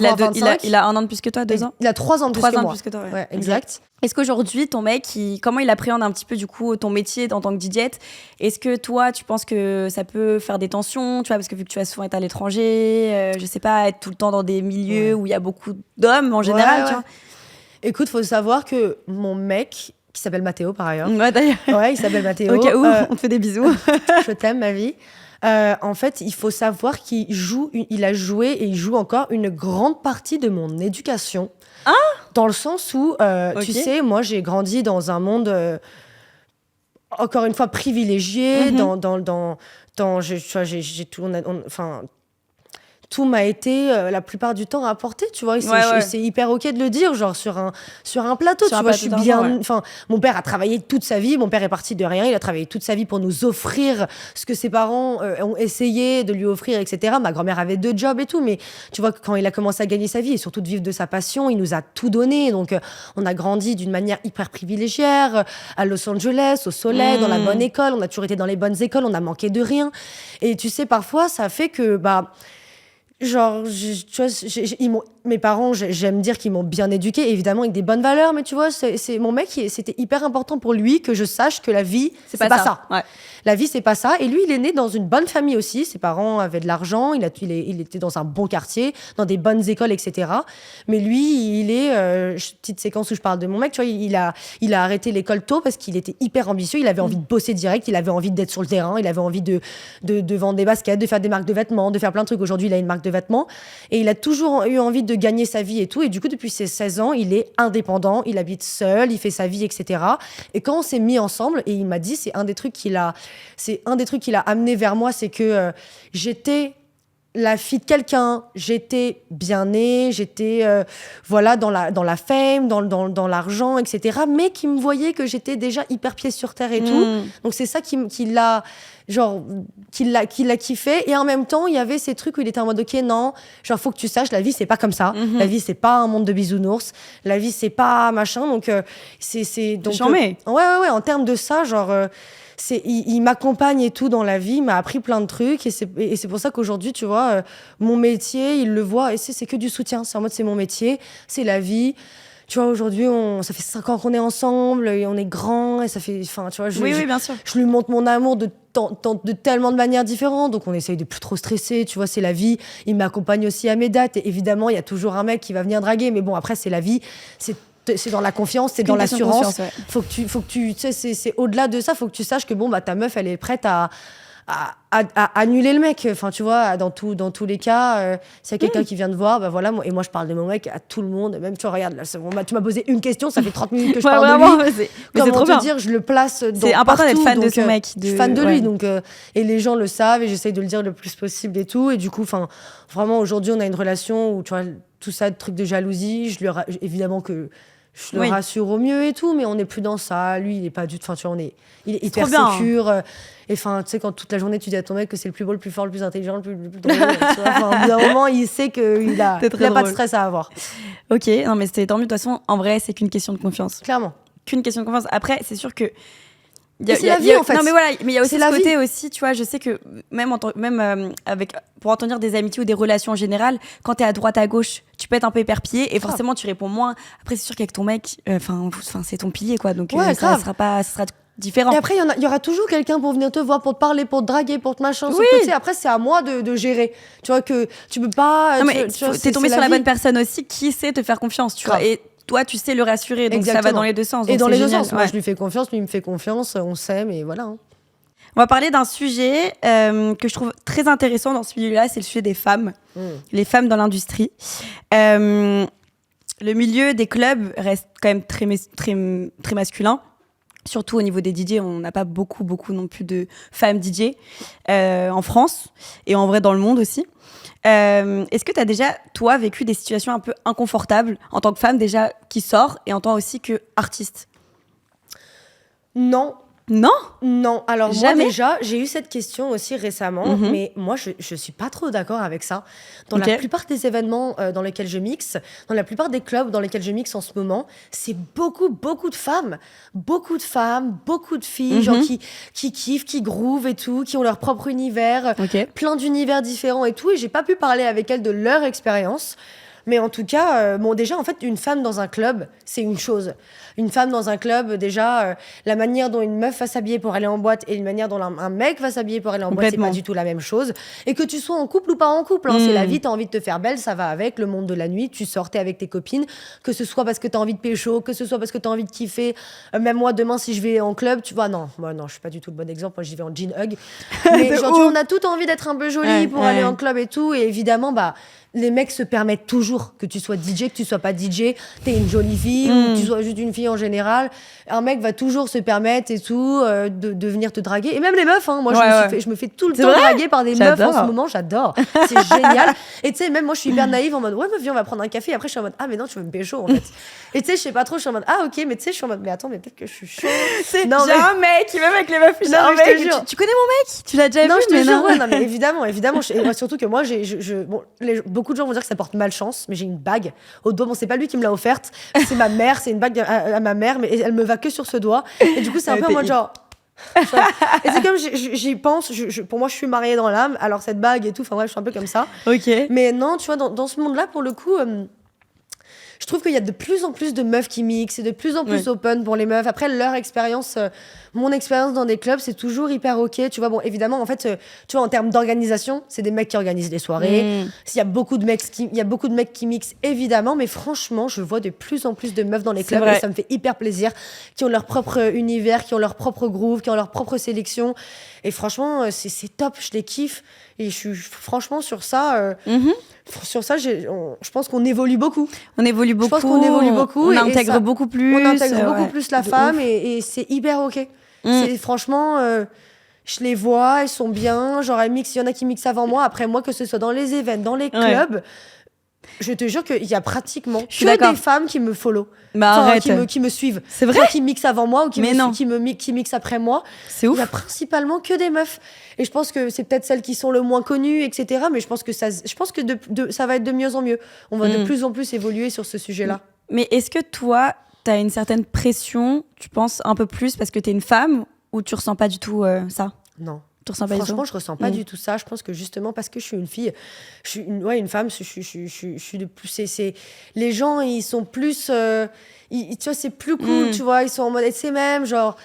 il a 1 an de plus que toi, 2 ans? Il a 3 ans de plus que moi. 3 ans de plus que toi, ouais. Exact. Est-ce qu'aujourd'hui, ton mec, comment il appréhende un petit peu, du coup, ton métier en tant que DJette? Est-ce que toi, tu penses que ça peut faire des tensions, tu vois, parce que vu que tu vas souvent être à l'étranger, je sais pas, être tout le temps dans des milieux où il y a beaucoup d'hommes, en général, tu vois? Écoute, faut savoir que mon mec, qui s'appelle Mathéo, par ailleurs. Ouais, d'ailleurs. Ouais, il s'appelle Mathéo. Au cas où, on te fait des bisous. Je t'aime, ma vie. En fait, il faut savoir il a joué et il joue encore une grande partie de mon éducation. Ah, dans le sens où, tu sais, moi, j'ai grandi dans un monde, encore une fois, privilégié. J'ai tout... tout m'a été la plupart du temps apporté, tu vois. C'est hyper ok de le dire, genre sur un plateau, tu vois. Je suis bien. Enfin, mon père a travaillé toute sa vie. Mon père est parti de rien. Il a travaillé toute sa vie pour nous offrir ce que ses parents ont essayé de lui offrir, etc. Ma grand-mère avait 2 jobs et tout, mais tu vois, quand il a commencé à gagner sa vie et surtout de vivre de sa passion, il nous a tout donné. Donc, on a grandi d'une manière hyper privilégiée à Los Angeles, au soleil, dans la bonne école. On a toujours été dans les bonnes écoles. On a manqué de rien. Et tu sais, parfois, ça fait que genre, tu vois, mes parents, j'aime dire qu'ils m'ont bien éduquée, évidemment avec des bonnes valeurs, mais tu vois, c'est mon mec, c'était hyper important pour lui que je sache que la vie, c'est pas ça. Ouais. La vie, c'est pas ça. Et lui, il est né dans une bonne famille aussi. Ses parents avaient de l'argent, il était dans un bon quartier, dans des bonnes écoles, etc. Mais lui, il est... petite séquence où je parle de mon mec, tu vois, il a arrêté l'école tôt parce qu'il était hyper ambitieux, il avait envie de bosser direct, il avait envie d'être sur le terrain, il avait envie de vendre des baskets, de faire des marques de vêtements, de faire plein de trucs. Aujourd'hui, il a une marque de vêtements et il a toujours eu envie de gagner sa vie et tout. Et du coup, depuis ses 16 ans, il est indépendant, il habite seul, il fait sa vie, etc. Et quand on s'est mis ensemble, et il m'a dit, c'est un des trucs qu'il a amené vers moi, c'est que j'étais la fille de quelqu'un, j'étais bien née, j'étais dans la fame, dans l'argent, etc. Mais qui me voyait que j'étais déjà hyper pied sur terre et tout. Donc c'est ça qui l'a kiffé. Et en même temps, il y avait ces trucs où il était en mode ok, non, genre faut que tu saches, la vie c'est pas comme ça. La vie c'est pas un monde de bisounours. La vie c'est pas machin. Donc ouais, en termes de ça, genre. Il m'accompagne et tout dans la vie, il m'a appris plein de trucs et c'est pour ça qu'aujourd'hui, tu vois, mon métier, il le voit et c'est que du soutien. C'est en mode, c'est mon métier, c'est la vie. Tu vois, aujourd'hui, ça fait 5 ans qu'on est ensemble et on est grands et ça fait... Enfin, tu vois, oui, bien sûr. Je lui montre mon amour de tellement de manières différentes, donc on essaye de plus trop stresser, tu vois, c'est la vie. Il m'accompagne aussi à mes dates et évidemment, il y a toujours un mec qui va venir draguer, mais bon, après, c'est la vie, c'est dans la confiance, c'est dans l'assurance. Faut que tu sais, c'est au-delà de ça, faut que tu saches que bon, bah, ta meuf, elle est prête à annuler le mec. Enfin, tu vois, dans tous les cas, s'il y a quelqu'un qui vient te voir, bah voilà, moi je parle de mon mec à tout le monde. Même, tu vois, regarde, là, tu m'as posé une question, ça fait 30 minutes que je parle de lui. Mais c'est trop bien. Dire, je le place dans c'est important partout, d'être fan de ce mec. Je suis fan de lui, donc, et les gens le savent, et j'essaye de le dire le plus possible et tout. Et du coup, vraiment, aujourd'hui, on a une relation où, tu vois, tout ça, de trucs de jalousie, évidemment que je le rassure au mieux et tout, mais on n'est plus dans ça. Lui, il est pas du tout. Enfin, tu vois, il est hyper sécure. Et enfin, tu sais, quand toute la journée tu dis à ton mec que c'est le plus beau, le plus fort, le plus intelligent, le plus drôle, tu vois, au bout d'un moment, il sait qu'il a pas de stress à avoir. Ok, non, mais c'était tant mieux. De toute façon, en vrai, c'est qu'une question de confiance. Clairement. Qu'une question de confiance. Après, c'est sûr que C'est la vie, en fait. Non, mais voilà, mais il y a aussi ce côté aussi, tu vois, je sais que même pour en tenir des amitiés ou des relations en général, quand t'es à droite, à gauche, tu peux être un peu éparpillé et forcément tu réponds moins. Après, c'est sûr qu'avec ton mec, c'est ton pilier, quoi. Donc, ça sera différent. Et après, il y aura toujours quelqu'un pour venir te voir, pour te parler, pour te draguer, pour te machin. Oui. Côté, après, c'est à moi de gérer. Tu vois que tu peux pas. Non, mais t'es tombé sur la bonne personne aussi qui sait te faire confiance, tu vois. Et toi, tu sais le rassurer, donc ça va dans les deux sens. Et dans les deux sens. Moi, je lui fais confiance, lui il me fait confiance, on s'aime et voilà. On va parler d'un sujet que je trouve très intéressant dans ce milieu-là, c'est le sujet des femmes, les femmes dans l'industrie. Le milieu des clubs reste quand même très masculin. Surtout au niveau des DJ, on n'a pas beaucoup non plus de femmes DJ en France et en vrai dans le monde aussi. Est-ce que tu as déjà, toi, vécu des situations un peu inconfortables en tant que femme déjà qui sort et en tant aussi qu'artiste ? Non. Non. Alors moi déjà, j'ai eu cette question aussi récemment, mais moi je suis pas trop d'accord avec ça. Dans la plupart des événements dans lesquels je mixe, dans la plupart des clubs dans lesquels je mixe en ce moment, c'est beaucoup de femmes, beaucoup de filles, genre qui kiffent, qui groovent et tout, qui ont leur propre univers, plein d'univers différents et tout, et j'ai pas pu parler avec elles de leur expérience. Mais en tout cas, déjà, en fait, une femme dans un club, c'est une chose. Une femme dans un club, déjà, la manière dont une meuf va s'habiller pour aller en boîte et la manière dont un mec va s'habiller pour aller en boîte, c'est pas du tout la même chose. Et que tu sois en couple ou pas en couple, c'est la vie, t'as envie de te faire belle, ça va avec le monde de la nuit, tu sortais avec tes copines, que ce soit parce que t'as envie de pécho, que ce soit parce que t'as envie de kiffer. Même moi, demain, si je vais en club, tu vois, non, je suis pas du tout le bon exemple, moi, j'y vais en jean hug. Mais genre, on a tout envie d'être un peu jolie pour aller en club et tout, et évidemment, les mecs se permettent toujours, que tu sois DJ, que tu sois pas DJ, t'es une jolie fille ou tu sois juste une fille en général. Un mec va toujours se permettre et tout de venir te draguer. Et même les meufs, moi je me fais tout le temps draguer par des meufs en ce moment, j'adore. C'est génial. Et tu sais, même moi je suis hyper naïve en mode ouais, meuf, viens, on va prendre un café. Et après je suis en mode ah, mais non, tu veux me pécho en fait. Et tu sais, je sais pas trop, je suis en mode ah, ok, mais tu sais, je suis en mode mais attends, mais peut-être que je suis chaud. J'ai un mec, même avec les meufs, j'ai un mec. Tu connais mon mec? Tu l'as déjà vu? Non, je te jure, ouais, non, mais évidemment. Surtout que moi, beaucoup de gens vont dire que ça porte malchance, mais j'ai une bague au doigt. Bon, c'est pas lui qui me l'a offerte, c'est ma mère, c'est une bague à ma mère, mais elle me va que sur ce doigt. Et du coup, c'est un peu en mode genre. Et c'est comme j'y pense, pour moi, je suis mariée dans l'âme, alors cette bague et tout, enfin bref, je suis un peu comme ça. Ok. Mais non, tu vois, dans ce monde-là, pour le coup. Je trouve qu'il y a de plus en plus de meufs qui mixent, et de plus en plus open pour les meufs. Après, leur expérience, mon expérience dans des clubs, c'est toujours hyper ok. Tu vois, bon, évidemment, en fait, tu vois, en termes d'organisation, c'est des mecs qui organisent les soirées. Il y a beaucoup de mecs qui mixent, évidemment, mais franchement, je vois de plus en plus de meufs dans les clubs et ça me fait hyper plaisir, qui ont leur propre univers, qui ont leur propre groove, qui ont leur propre sélection. Et franchement, c'est top, je les kiffe. Et je suis franchement sur ça. Sur ça, je pense qu'on évolue beaucoup. Je pense qu'on évolue beaucoup. On intègre beaucoup plus. On intègre beaucoup plus la femme et c'est hyper ok. C'est franchement, je les vois, elles sont bien. Genre, elles mixent, il y en a qui mixent avant moi, après moi, que ce soit dans les événements, dans les clubs. Je te jure qu'il y a pratiquement que des femmes qui me follow. Qui me suivent. C'est vrai? Soit qui mixent avant moi ou qui mixent après moi. C'est ouf. Il y a principalement que des meufs. Et je pense que c'est peut-être celles qui sont le moins connues, etc. Mais je pense que ça va être de mieux en mieux. On va de plus en plus évoluer sur ce sujet-là. Mais est-ce que toi, t'as une certaine pression, tu penses un peu plus parce que t'es une femme, ou tu ressens pas du tout ça? Non. Franchement, je ressens pas du tout ça. Je pense que justement parce que je suis une fille, je suis une femme, je suis de plus. Les gens, ils sont plus, tu vois, c'est plus cool, tu vois. Ils sont en mode, c'est même genre.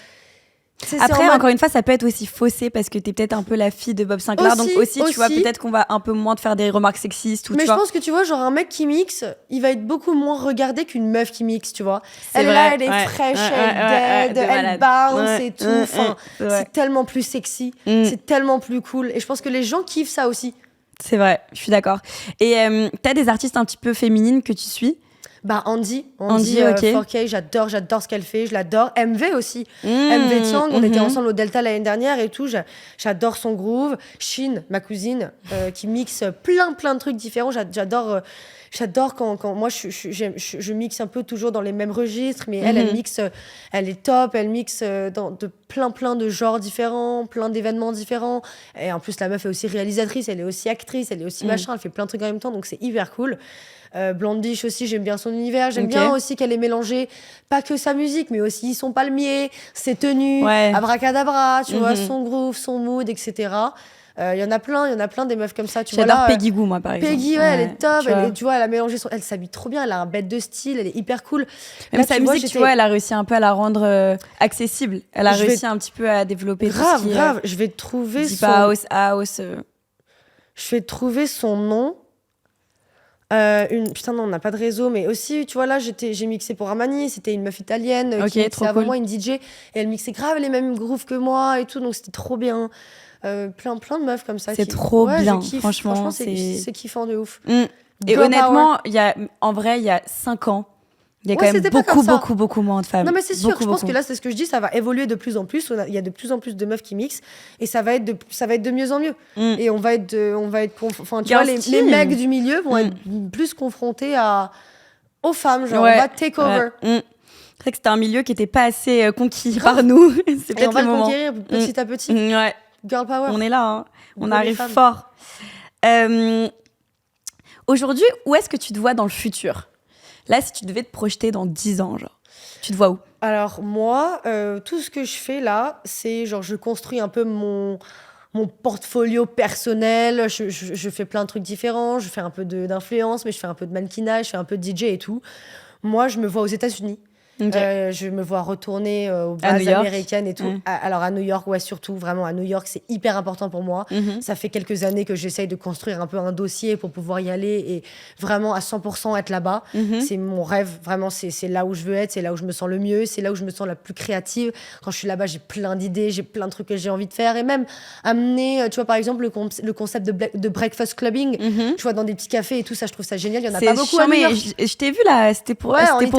Après, encore une fois, ça peut être aussi faussé parce que t'es peut-être un peu la fille de Bob Sinclair, donc aussi, tu vois, peut-être qu'on va un peu moins te faire des remarques sexistes. Mais je pense que tu vois, genre un mec qui mixe, il va être beaucoup moins regardé qu'une meuf qui mixe, tu vois. Elle est fraîche, elle dead, elle bounce et tout. Enfin, c'est tellement plus sexy, c'est tellement plus cool. Et je pense que les gens kiffent ça aussi. C'est vrai, je suis d'accord. Et t'as des artistes un petit peu féminines que tu suis? Andy, ok. 4K, j'adore ce qu'elle fait, je l'adore. MV aussi. MV Tsang, on était ensemble au Delta l'année dernière et tout, j'adore son groove. Shin, ma cousine, qui mixe plein de trucs différents. J'adore quand moi je mixe un peu toujours dans les mêmes registres, mais elle mixe, elle est top, elle mixe dans de plein de genres différents, plein d'événements différents. Et en plus, la meuf est aussi réalisatrice, elle est aussi actrice, elle est aussi machin, elle fait plein de trucs en même temps, donc c'est hyper cool. Blondish aussi, j'aime bien son univers. J'aime bien aussi qu'elle ait mélangé pas que sa musique, mais aussi son palmier, ses tenues, abracadabra, tu vois, son groove, son mood, etc. Il y en a plein des meufs comme ça. J'adore Peggy Gou, moi, par exemple. Peggy, elle est top. Elle a mélangé elle s'habille trop bien. Elle a un bête de style. Elle est hyper cool. Même sa musique, tu vois, elle a réussi un peu à la rendre accessible. Elle a réussi un petit peu à développer grave. Je vais trouver house. Je vais trouver son nom. Putain, non, on n'a pas de réseau, mais aussi, tu vois, là, j'ai mixé pour Armani. C'était une meuf italienne qui mixait avant moi, une DJ. Et elle mixait grave les mêmes grooves que moi et tout. Donc, c'était trop bien. Plein de meufs comme ça. C'est trop bien, franchement. C'est kiffant de ouf. Et honnêtement, il y a 5 ans, il y a quand même beaucoup moins de femmes. Non, mais c'est sûr, je pense que là, c'est ce que je dis, ça va évoluer de plus en plus. Il y a de plus en plus de meufs qui mixent et ça va être de mieux en mieux. Et on va être tu vois, les mecs du milieu vont être plus confrontés aux femmes, genre, on va take over. C'est vrai que c'était un milieu qui n'était pas assez conquis par nous. C'est peut-être on va le conquérir petit à petit. Ouais. Girl power. On est là, hein. On arrive fort. Aujourd'hui, où est-ce que tu te vois dans le futur ? Là, si tu devais te projeter dans 10 ans, genre, tu te vois où ? Alors moi, tout ce que je fais là, c'est genre je construis un peu mon portfolio personnel. Je fais plein de trucs différents. Je fais un peu d'influence, mais je fais un peu de mannequinage, je fais un peu de DJ et tout. Moi, je me vois aux États-Unis. Je me vois retourner aux bases américaines et tout. Alors à New York, ouais, surtout, vraiment à New York, c'est hyper important pour moi. Ça fait quelques années que j'essaye de construire un peu un dossier pour pouvoir y aller et vraiment à 100% être là-bas. C'est mon rêve, vraiment, c'est là où je veux être, c'est là où je me sens le mieux, c'est là où je me sens la plus créative. Quand je suis là-bas, j'ai plein d'idées, j'ai plein de trucs que j'ai envie de faire et même amener, tu vois, par exemple, le concept de breakfast clubbing, tu vois, dans des petits cafés et tout, ça, je trouve ça génial. Il y en a pas beaucoup à New York. Je t'ai vu là, c'était pour Italie,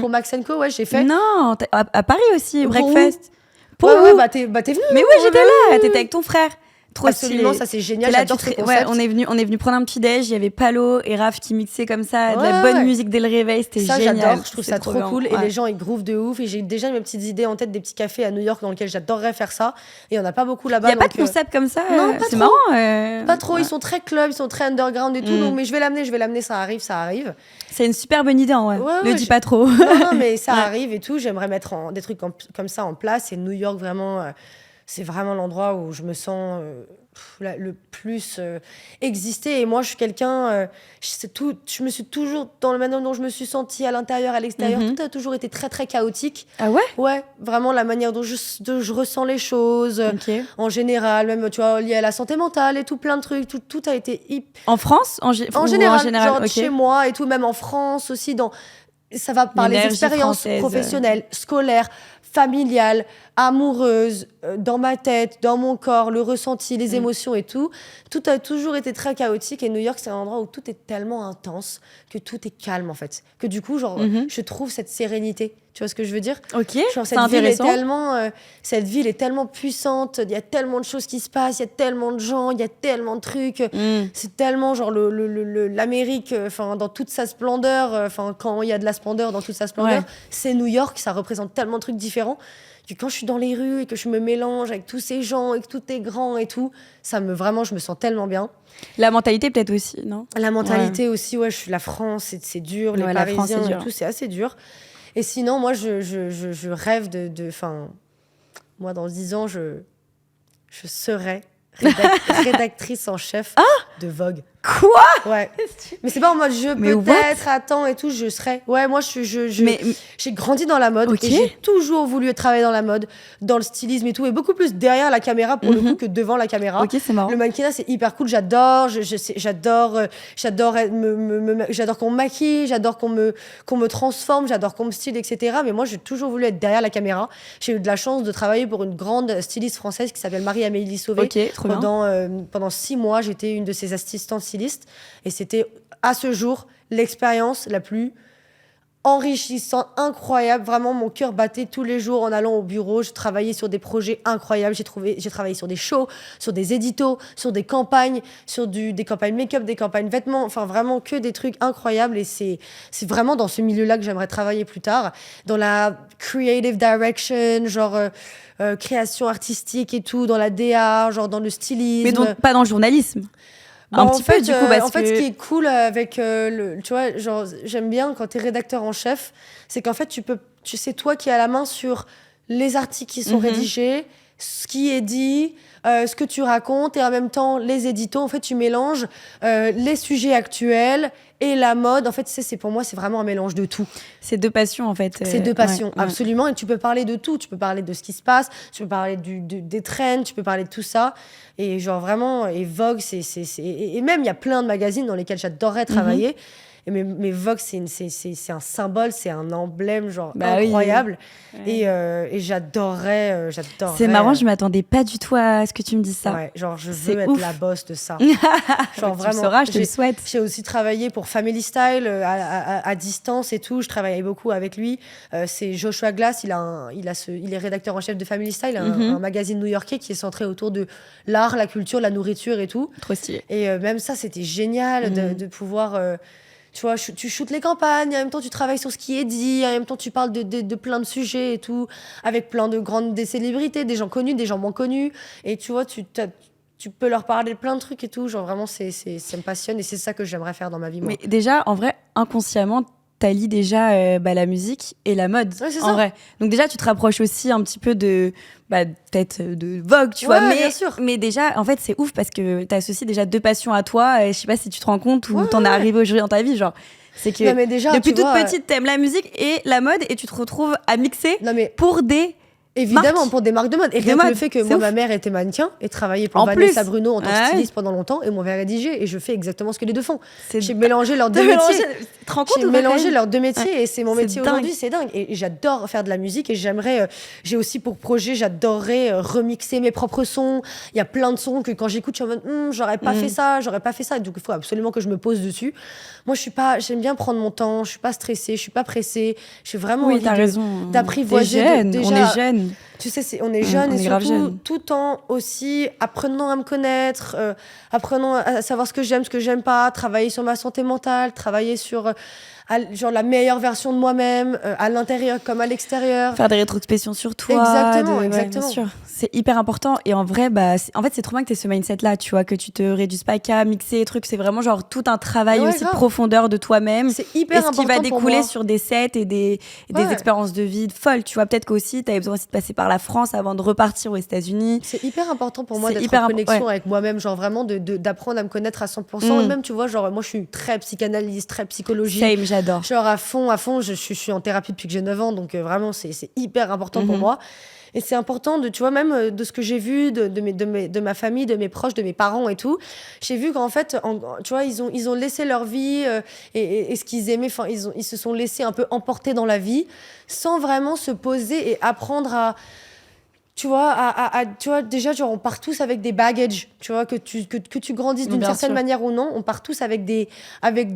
pour Max & Co. Ouais, j'ai fait. Non, à Paris aussi, breakfast. Pour t'es venue. Mais oui, j'étais là. T'étais avec ton frère. Trop absolument, ça c'est génial. J'adore ce concept. Ouais, on est venu prendre un petit déj. Il y avait Palo et Raph qui mixaient comme ça, de la bonne musique dès le réveil. C'était génial. J'adore. Je trouve ça trop cool. Et les gens ils groovent de ouf. Et j'ai déjà mes petites idées en tête des petits cafés à New York dans lesquels j'adorerais faire ça. Et il y en a pas beaucoup là-bas. Il y a pas de concept comme ça. Non, pas c'est trop. Marrant. Pas trop. Ils sont très club, ils sont très underground et tout. Donc, mais je vais l'amener. Ça arrive. C'est une super bonne idée, ouais. Ne dis pas trop. Non, mais ça arrive et tout. J'aimerais mettre des trucs comme ça en place. Et New York, vraiment, c'est vraiment l'endroit où je me sens le plus exister. Et moi, je suis quelqu'un... je me suis toujours... Dans la manière dont je me suis sentie à l'intérieur, à l'extérieur, tout a toujours été très, très chaotique. Ah ouais ? Ouais, vraiment la manière dont je ressens les choses, en général, même, tu vois, lié à la santé mentale et tout, plein de trucs. Tout a été... En France ? En général, genre chez moi et tout, même en France aussi, ça va par les expériences professionnelles, scolaires, familiales, amoureuses, dans ma tête, dans mon corps, le ressenti, les émotions et tout. Tout a toujours été très chaotique et New York, c'est un endroit où tout est tellement intense que tout est calme en fait. Que du coup, genre, je trouve cette sérénité. Tu vois ce que je veux dire ? Ok, genre, c'est intéressant. Cette ville est tellement puissante, il y a tellement de choses qui se passent, il y a tellement de gens, il y a tellement de trucs. C'est tellement genre l'Amérique, dans toute sa splendeur, quand il y a de la splendeur dans toute sa splendeur, c'est New York, ça représente tellement de trucs différents. Que quand je suis dans les rues et que je me mélange avec tous ces gens et que tout est grand et tout, vraiment, je me sens tellement bien. La mentalité peut-être aussi, non ? La mentalité aussi, ouais, la France, c'est dur, les Parisiens et tout, c'est assez dur. Et sinon, moi, je rêve moi, dans 10 ans, je serai rédactrice en chef de Vogue. Quoi ? Ouais. Mais c'est pas en mode peut-être, attends et tout, je serai. Ouais, moi, j'ai grandi dans la mode et j'ai toujours voulu travailler dans la mode, dans le stylisme et tout, et beaucoup plus derrière la caméra pour le coup que devant la caméra. Ok, c'est marrant. Le mannequinat, c'est hyper cool, j'adore qu'on me maquille, j'adore qu'on me transforme, j'adore qu'on me style, etc. Mais moi, j'ai toujours voulu être derrière la caméra. J'ai eu de la chance de travailler pour une grande styliste française qui s'appelle Marie-Amélie Sauvé. Ok, trop bien. Pendant 6 mois, j'étais une de ses assistantes stylistes et c'était à ce jour l'expérience la plus enrichissante, incroyable. Vraiment, mon cœur battait tous les jours en allant au bureau. Je travaillais sur des projets incroyables. J'ai travaillé sur des shows, sur des éditos, sur des campagnes, sur des campagnes make-up, des campagnes vêtements. Enfin, vraiment que des trucs incroyables. Et c'est vraiment dans ce milieu-là que j'aimerais travailler plus tard. Dans la creative direction, genre création artistique et tout, dans la DA, genre dans le stylisme. Mais donc pas dans le journalisme. un petit peu du coup parce en fait, ce qui est cool avec tu vois, genre j'aime bien quand t'es rédacteur en chef, c'est qu'en fait tu sais toi qui as la main sur les articles qui sont rédigés, ce qui est dit, ce que tu racontes, et en même temps les éditos. En fait, tu mélanges les sujets actuels et la mode. En fait, c'est pour moi, c'est vraiment un mélange de tout. C'est deux passions, en fait. C'est deux passions, absolument. Et tu peux parler de tout. Tu peux parler de ce qui se passe, tu peux parler des trends, tu peux parler de tout ça. Et genre vraiment, et Vogue, et même, il y a plein de magazines dans lesquels j'adorerais travailler. Mais Vogue, c'est un symbole, c'est un emblème genre incroyable. Oui. Et j'adorerais. C'est marrant, je m'attendais pas du tout à ce que tu me dises ça. Ouais, genre je veux être la boss de ça. Genre vraiment. Tu le sauras, je te le souhaite. J'ai aussi travaillé pour Family Style à distance et tout. Je travaillais beaucoup avec lui. C'est Joshua Glass, il est rédacteur en chef de Family Style, un magazine new-yorkais qui est centré autour de l'art, la culture, la nourriture et tout. Trop stylé. Et même ça, c'était génial de pouvoir. Tu vois, tu shootes les campagnes, en même temps tu travailles sur ce qui est dit, en même temps tu parles de plein de sujets et tout, avec plein des célébrités, des gens connus, des gens moins connus. Et tu vois, tu peux leur parler de plein de trucs et tout. Genre vraiment, ça me passionne et c'est ça que j'aimerais faire dans ma vie. Moi. Mais déjà, en vrai, inconsciemment, t'allies déjà la musique et la mode, c'est en vrai. Donc déjà, tu te rapproches aussi un petit peu de peut-être de Vogue, tu vois. Bien sûr. Mais déjà, en fait, c'est ouf parce que t'associes déjà deux passions à toi. Et je sais pas si tu te rends compte ou t'en es arrivé aujourd'hui dans ta vie, genre. C'est que depuis toute petite, t'aimes la musique et la mode et tu te retrouves à mixer pour des... Évidemment, pour des marques de mode. Et rien que le fait que moi, ma mère était mannequin et travaillait pour Vanessa Bruno en tant que styliste pendant longtemps et m'avait rédigé. Et je fais exactement ce que les deux font. J'ai mélangé leurs deux métiers. J'ai mélangé leurs deux métiers et c'est mon métier aujourd'hui. C'est dingue. Et j'adore faire de la musique et j'ai aussi pour projet, j'adorerais remixer mes propres sons. Il y a plein de sons que quand j'écoute, je suis en mode, j'aurais pas fait ça, j'aurais pas fait ça. Donc il faut absolument que je me pose dessus. Moi, j'aime bien prendre mon temps. Je suis pas stressée, je suis pas pressée. Je suis vraiment envie d'apprivoiser. On est jeunes. Tu sais, on est jeunes et surtout tout en aussi apprenant à me connaître, apprenant à savoir ce que j'aime pas, travailler sur ma santé mentale, travailler sur genre la meilleure version de moi-même, à l'intérieur comme à l'extérieur. Faire des rétrospections sur toi. Exactement. Bien sûr. C'est hyper important. Et en vrai, en fait, c'est trop bien que tu aies ce mindset-là, tu vois, que tu te réduises pas qu'à mixer, trucs. C'est vraiment genre tout un travail aussi de profondeur de toi-même. C'est hyper important. Et ce qui va découler sur des sets et des expériences de vie folles. Tu vois, peut-être qu'aussi, tu avais besoin aussi de passer par la France avant de repartir aux États-Unis. C'est hyper important pour moi d'être en connexion avec moi-même, genre vraiment d'apprendre à me connaître à 100%. Et même, tu vois, genre moi, je suis très psychanalyste, très psychologie. Same, j'adore. Genre à fond, je suis en thérapie depuis que j'ai 9 ans, donc vraiment, c'est hyper important pour moi. Et c'est important tu vois, même de ce que j'ai vu de ma famille, de mes proches, de mes parents et tout. J'ai vu qu'en fait, tu vois, ils ont laissé leur vie et ce qu'ils aimaient. Enfin, ils se sont laissés un peu emporter dans la vie sans vraiment se poser et apprendre à... Tu vois, tu vois, déjà, genre, on part tous avec des bagages, tu vois, que tu grandisses d'une certaine manière ou non, on part tous avec des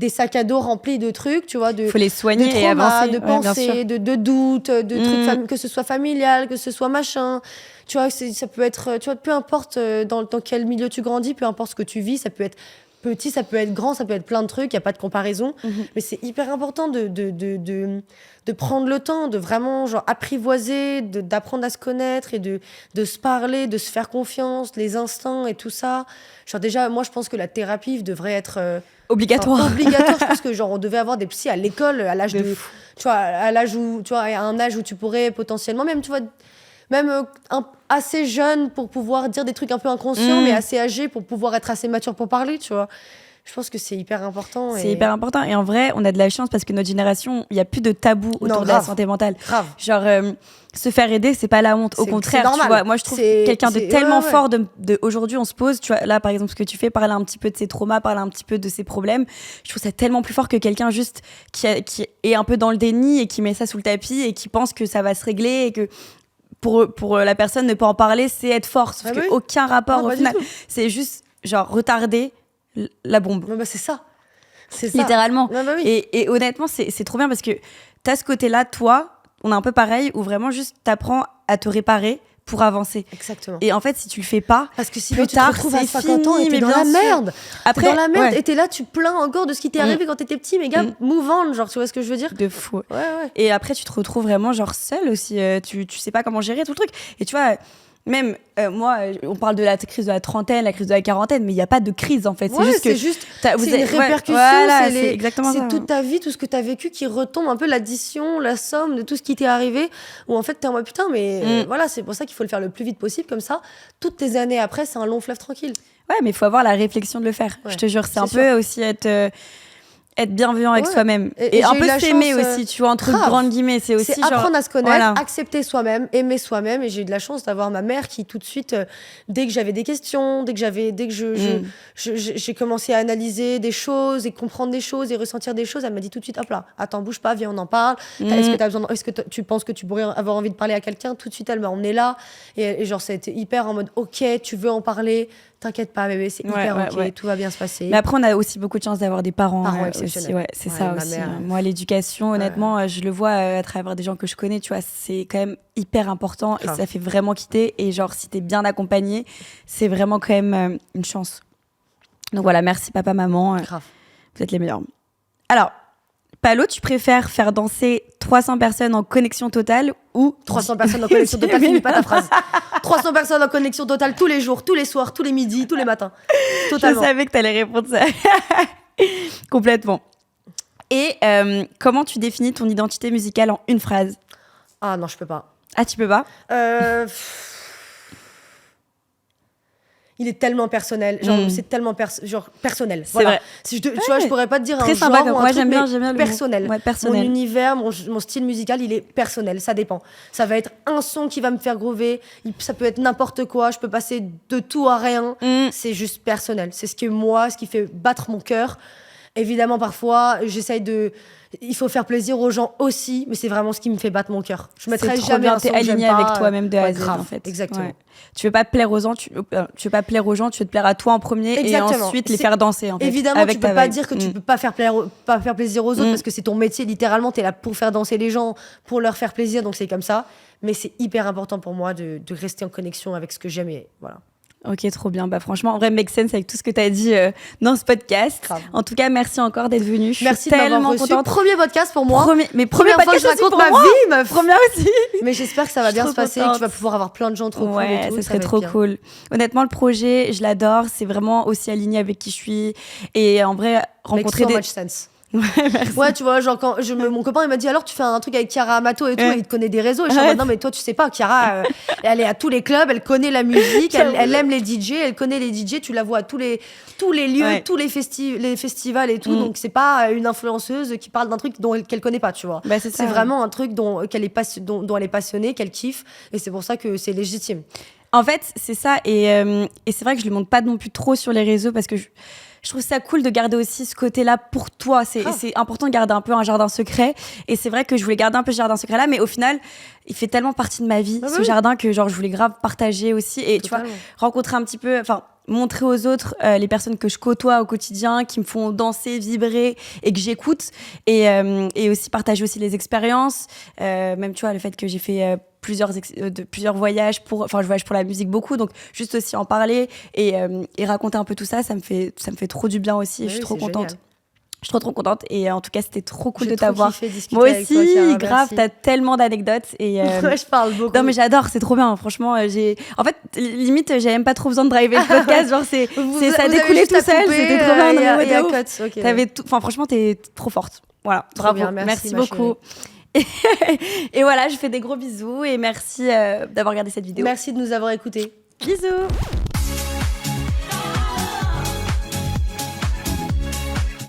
sacs à dos remplis de trucs, tu vois, faut les soigner de trauma, et avancer, de pensées, de doutes, de trucs, que ce soit familial, que ce soit machin. Tu vois, ça peut être, tu vois, peu importe dans quel milieu tu grandis, peu importe ce que tu vis, ça peut être petit, ça peut être grand, ça peut être plein de trucs, il n'y a pas de comparaison. Mais c'est hyper important de prendre le temps, de vraiment genre, apprivoiser, d'apprendre à se connaître et de se parler, de se faire confiance, les instincts et tout ça. Genre déjà, moi, je pense que la thérapie devrait être... obligatoire. Obligatoire. Je pense que genre, on devait avoir des psys à l'école, à l'âge de... Tu vois, à l'âge où... Tu vois, à un âge où tu pourrais potentiellement même, tu vois... Même assez jeune pour pouvoir dire des trucs un peu inconscients, mais assez âgé pour pouvoir être assez mature pour parler, tu vois. Je pense que c'est hyper important. C'est hyper important. Et en vrai, on a de la chance parce que notre génération, il n'y a plus de tabou autour de la santé mentale. Grave. Genre, se faire aider, c'est pas la honte. Au contraire, tu vois, moi, je trouve quelqu'un de tellement fort aujourd'hui, on se pose, tu vois, là, par exemple, ce que tu fais, parler un petit peu de ses traumas, parler un petit peu de ses problèmes. Je trouve ça tellement plus fort que quelqu'un juste qui est un peu dans le déni et qui met ça sous le tapis et qui pense que ça va se régler et que pour la personne, ne pas en parler, c'est être fort. Sauf qu'aucun rapport, au final. C'est juste, genre, retarder la bombe. Non, bah c'est ça. Littéralement. Non, bah oui. Et honnêtement, c'est trop bien parce que t'as ce côté-là, toi, on est un peu pareil, où vraiment juste t'apprends à te réparer pour avancer. Exactement. Et en fait, si tu le fais pas, parce que sinon tu te retrouves à 50 ans et t'es dans la merde. Après, dans la merde et t'es là, tu plains encore de ce qui t'est arrivé quand t'étais petit, mais gars, move on, genre, tu vois ce que je veux dire? De fou. Ouais. Et après, tu te retrouves vraiment genre seul aussi. Tu sais pas comment gérer tout le truc. Et tu vois, même moi, on parle de la crise de la trentaine, la crise de la quarantaine, mais il n'y a pas de crise en fait. C'est juste c'est une répercussion, c'est toute ta vie, tout ce que tu as vécu qui retombe un peu, l'addition, la somme de tout ce qui t'est arrivé, où en fait t'es en mode putain, mais voilà, c'est pour ça qu'il faut le faire le plus vite possible, comme ça, toutes tes années après, c'est un long fleuve tranquille. Ouais, mais il faut avoir la réflexion de le faire. Je te jure, c'est un peu aussi être bienveillant avec soi-même et un peu s'aimer aussi, tu vois, entre grandes guillemets, c'est aussi genre apprendre à se connaître, accepter soi-même, aimer soi-même. Et j'ai eu de la chance d'avoir ma mère qui tout de suite, dès que j'avais des questions, dès que j'ai commencé à analyser des choses et comprendre des choses et ressentir des choses, elle m'a dit tout de suite, hop là, attends, bouge pas, viens, on en parle. Est-ce que tu penses que tu pourrais avoir envie de parler à quelqu'un? Tout de suite, elle m'a emmenée là et genre ça a été hyper en mode ok, tu veux en parler, t'inquiète pas bébé, c'est hyper ok, tout va bien se passer. Mais après on a aussi beaucoup de chance d'avoir des parents exceptionnels. C'est ça aussi. Moi l'éducation, honnêtement, je le vois à travers des gens que je connais, tu vois, c'est quand même hyper important et ça fait vraiment quitter. Et genre si t'es bien accompagné, c'est vraiment quand même une chance. Donc voilà, merci papa, maman, vous êtes les meilleurs. Alors Palo, tu préfères faire danser 300 personnes en connexion totale ou 300 personnes en connexion totale, finis pas ta phrase. 300 personnes en connexion totale tous les jours, tous les soirs, tous les midis, tous les matins. Totalement. Je savais que t'allais répondre ça. Complètement. Et comment tu définis ton identité musicale en une phrase? Ah non, je peux pas. Ah, tu peux pas? Il est tellement personnel, genre c'est tellement personnel. C'est vrai. Tu vois, je pourrais pas te dire très un sympa, genre ou un truc, j'aime bien personnel. Personnel. Mon univers, mon style musical, il est personnel, ça dépend. Ça va être un son qui va me faire groover, ça peut être n'importe quoi, je peux passer de tout à rien. C'est juste personnel, c'est ce qui fait battre mon cœur. Évidemment, parfois, il faut faire plaisir aux gens aussi, mais c'est vraiment ce qui me fait battre mon cœur. Je mettrai jamais un son que j'aime pas. T'es aligné avec toi-même de A à Z, en fait. Exactement. Ouais. Tu veux pas plaire aux gens, tu veux pas plaire aux gens, tu veux te plaire à toi en premier. Exactement. Et ensuite les faire danser, en fait. Évidemment, tu peux pas dire que tu peux pas faire plaisir aux autres parce que c'est ton métier, littéralement, t'es là pour faire danser les gens, pour leur faire plaisir, donc c'est comme ça. Mais c'est hyper important pour moi de rester en connexion avec ce que j'aime et voilà. Ok, trop bien. Bah, franchement, en vrai, make sense avec tout ce que tu as dit dans ce podcast. Grave. En tout cas, merci encore d'être venu. Merci de m'avoir reçu. Premier podcast pour moi. Première podcast fois que je raconte ma vie, meuf. Première aussi. Mais j'espère que ça va bien se passer, que tu vas pouvoir avoir plein de gens trop cool et tout. Ça serait trop cool. Honnêtement, le projet, je l'adore. C'est vraiment aussi aligné avec qui je suis. Et en vrai, rencontrer much sense. Ouais, tu vois, genre quand mon copain il m'a dit alors tu fais un truc avec Chiara Amato et tout, et il te connaît des réseaux et je suis en mode non mais toi tu sais pas, Chiara elle est à tous les clubs, elle connaît la musique, elle aime les DJ, elle connaît les DJ, tu la vois à tous les lieux, tous les festivals et tout, donc c'est pas une influenceuse qui parle d'un truc qu'elle connaît pas, tu vois. Bah, c'est vraiment un truc dont elle est passionnée, qu'elle kiffe, et c'est pour ça que c'est légitime. En fait, c'est ça, et c'est vrai que je le montre pas non plus trop sur les réseaux parce que je trouve ça cool de garder aussi ce côté-là pour toi. C'est important de garder un peu un jardin secret. Et c'est vrai que je voulais garder un peu ce jardin secret-là, mais au final, il fait tellement partie de ma vie, ce jardin, que genre je voulais grave partager aussi. Et totalement. Tu vois, rencontrer un petit peu, enfin, montrer aux autres les personnes que je côtoie au quotidien, qui me font danser, vibrer et que j'écoute. Et aussi partager aussi les expériences. Même, tu vois, le fait que j'ai fait plusieurs voyages je voyage pour la musique beaucoup, donc juste aussi en parler et raconter un peu tout ça, ça me fait trop du bien aussi. Je suis trop contente. Génial. Je suis trop contente et en tout cas c'était trop cool de t'avoir. Moi aussi, toi, grave, t'as tellement d'anecdotes et ouais, je parle beaucoup. Non mais j'adore, c'est trop bien. Franchement, en fait limite j'avais même pas trop besoin de driver le podcast, genre ça découlait tout seul, c'était trop bien. T'avais tout. Enfin franchement t'es trop forte. Voilà, bravo. Bien, merci beaucoup. Et voilà, je fais des gros bisous et merci d'avoir regardé cette vidéo. Merci de nous avoir écoutés. Bisous.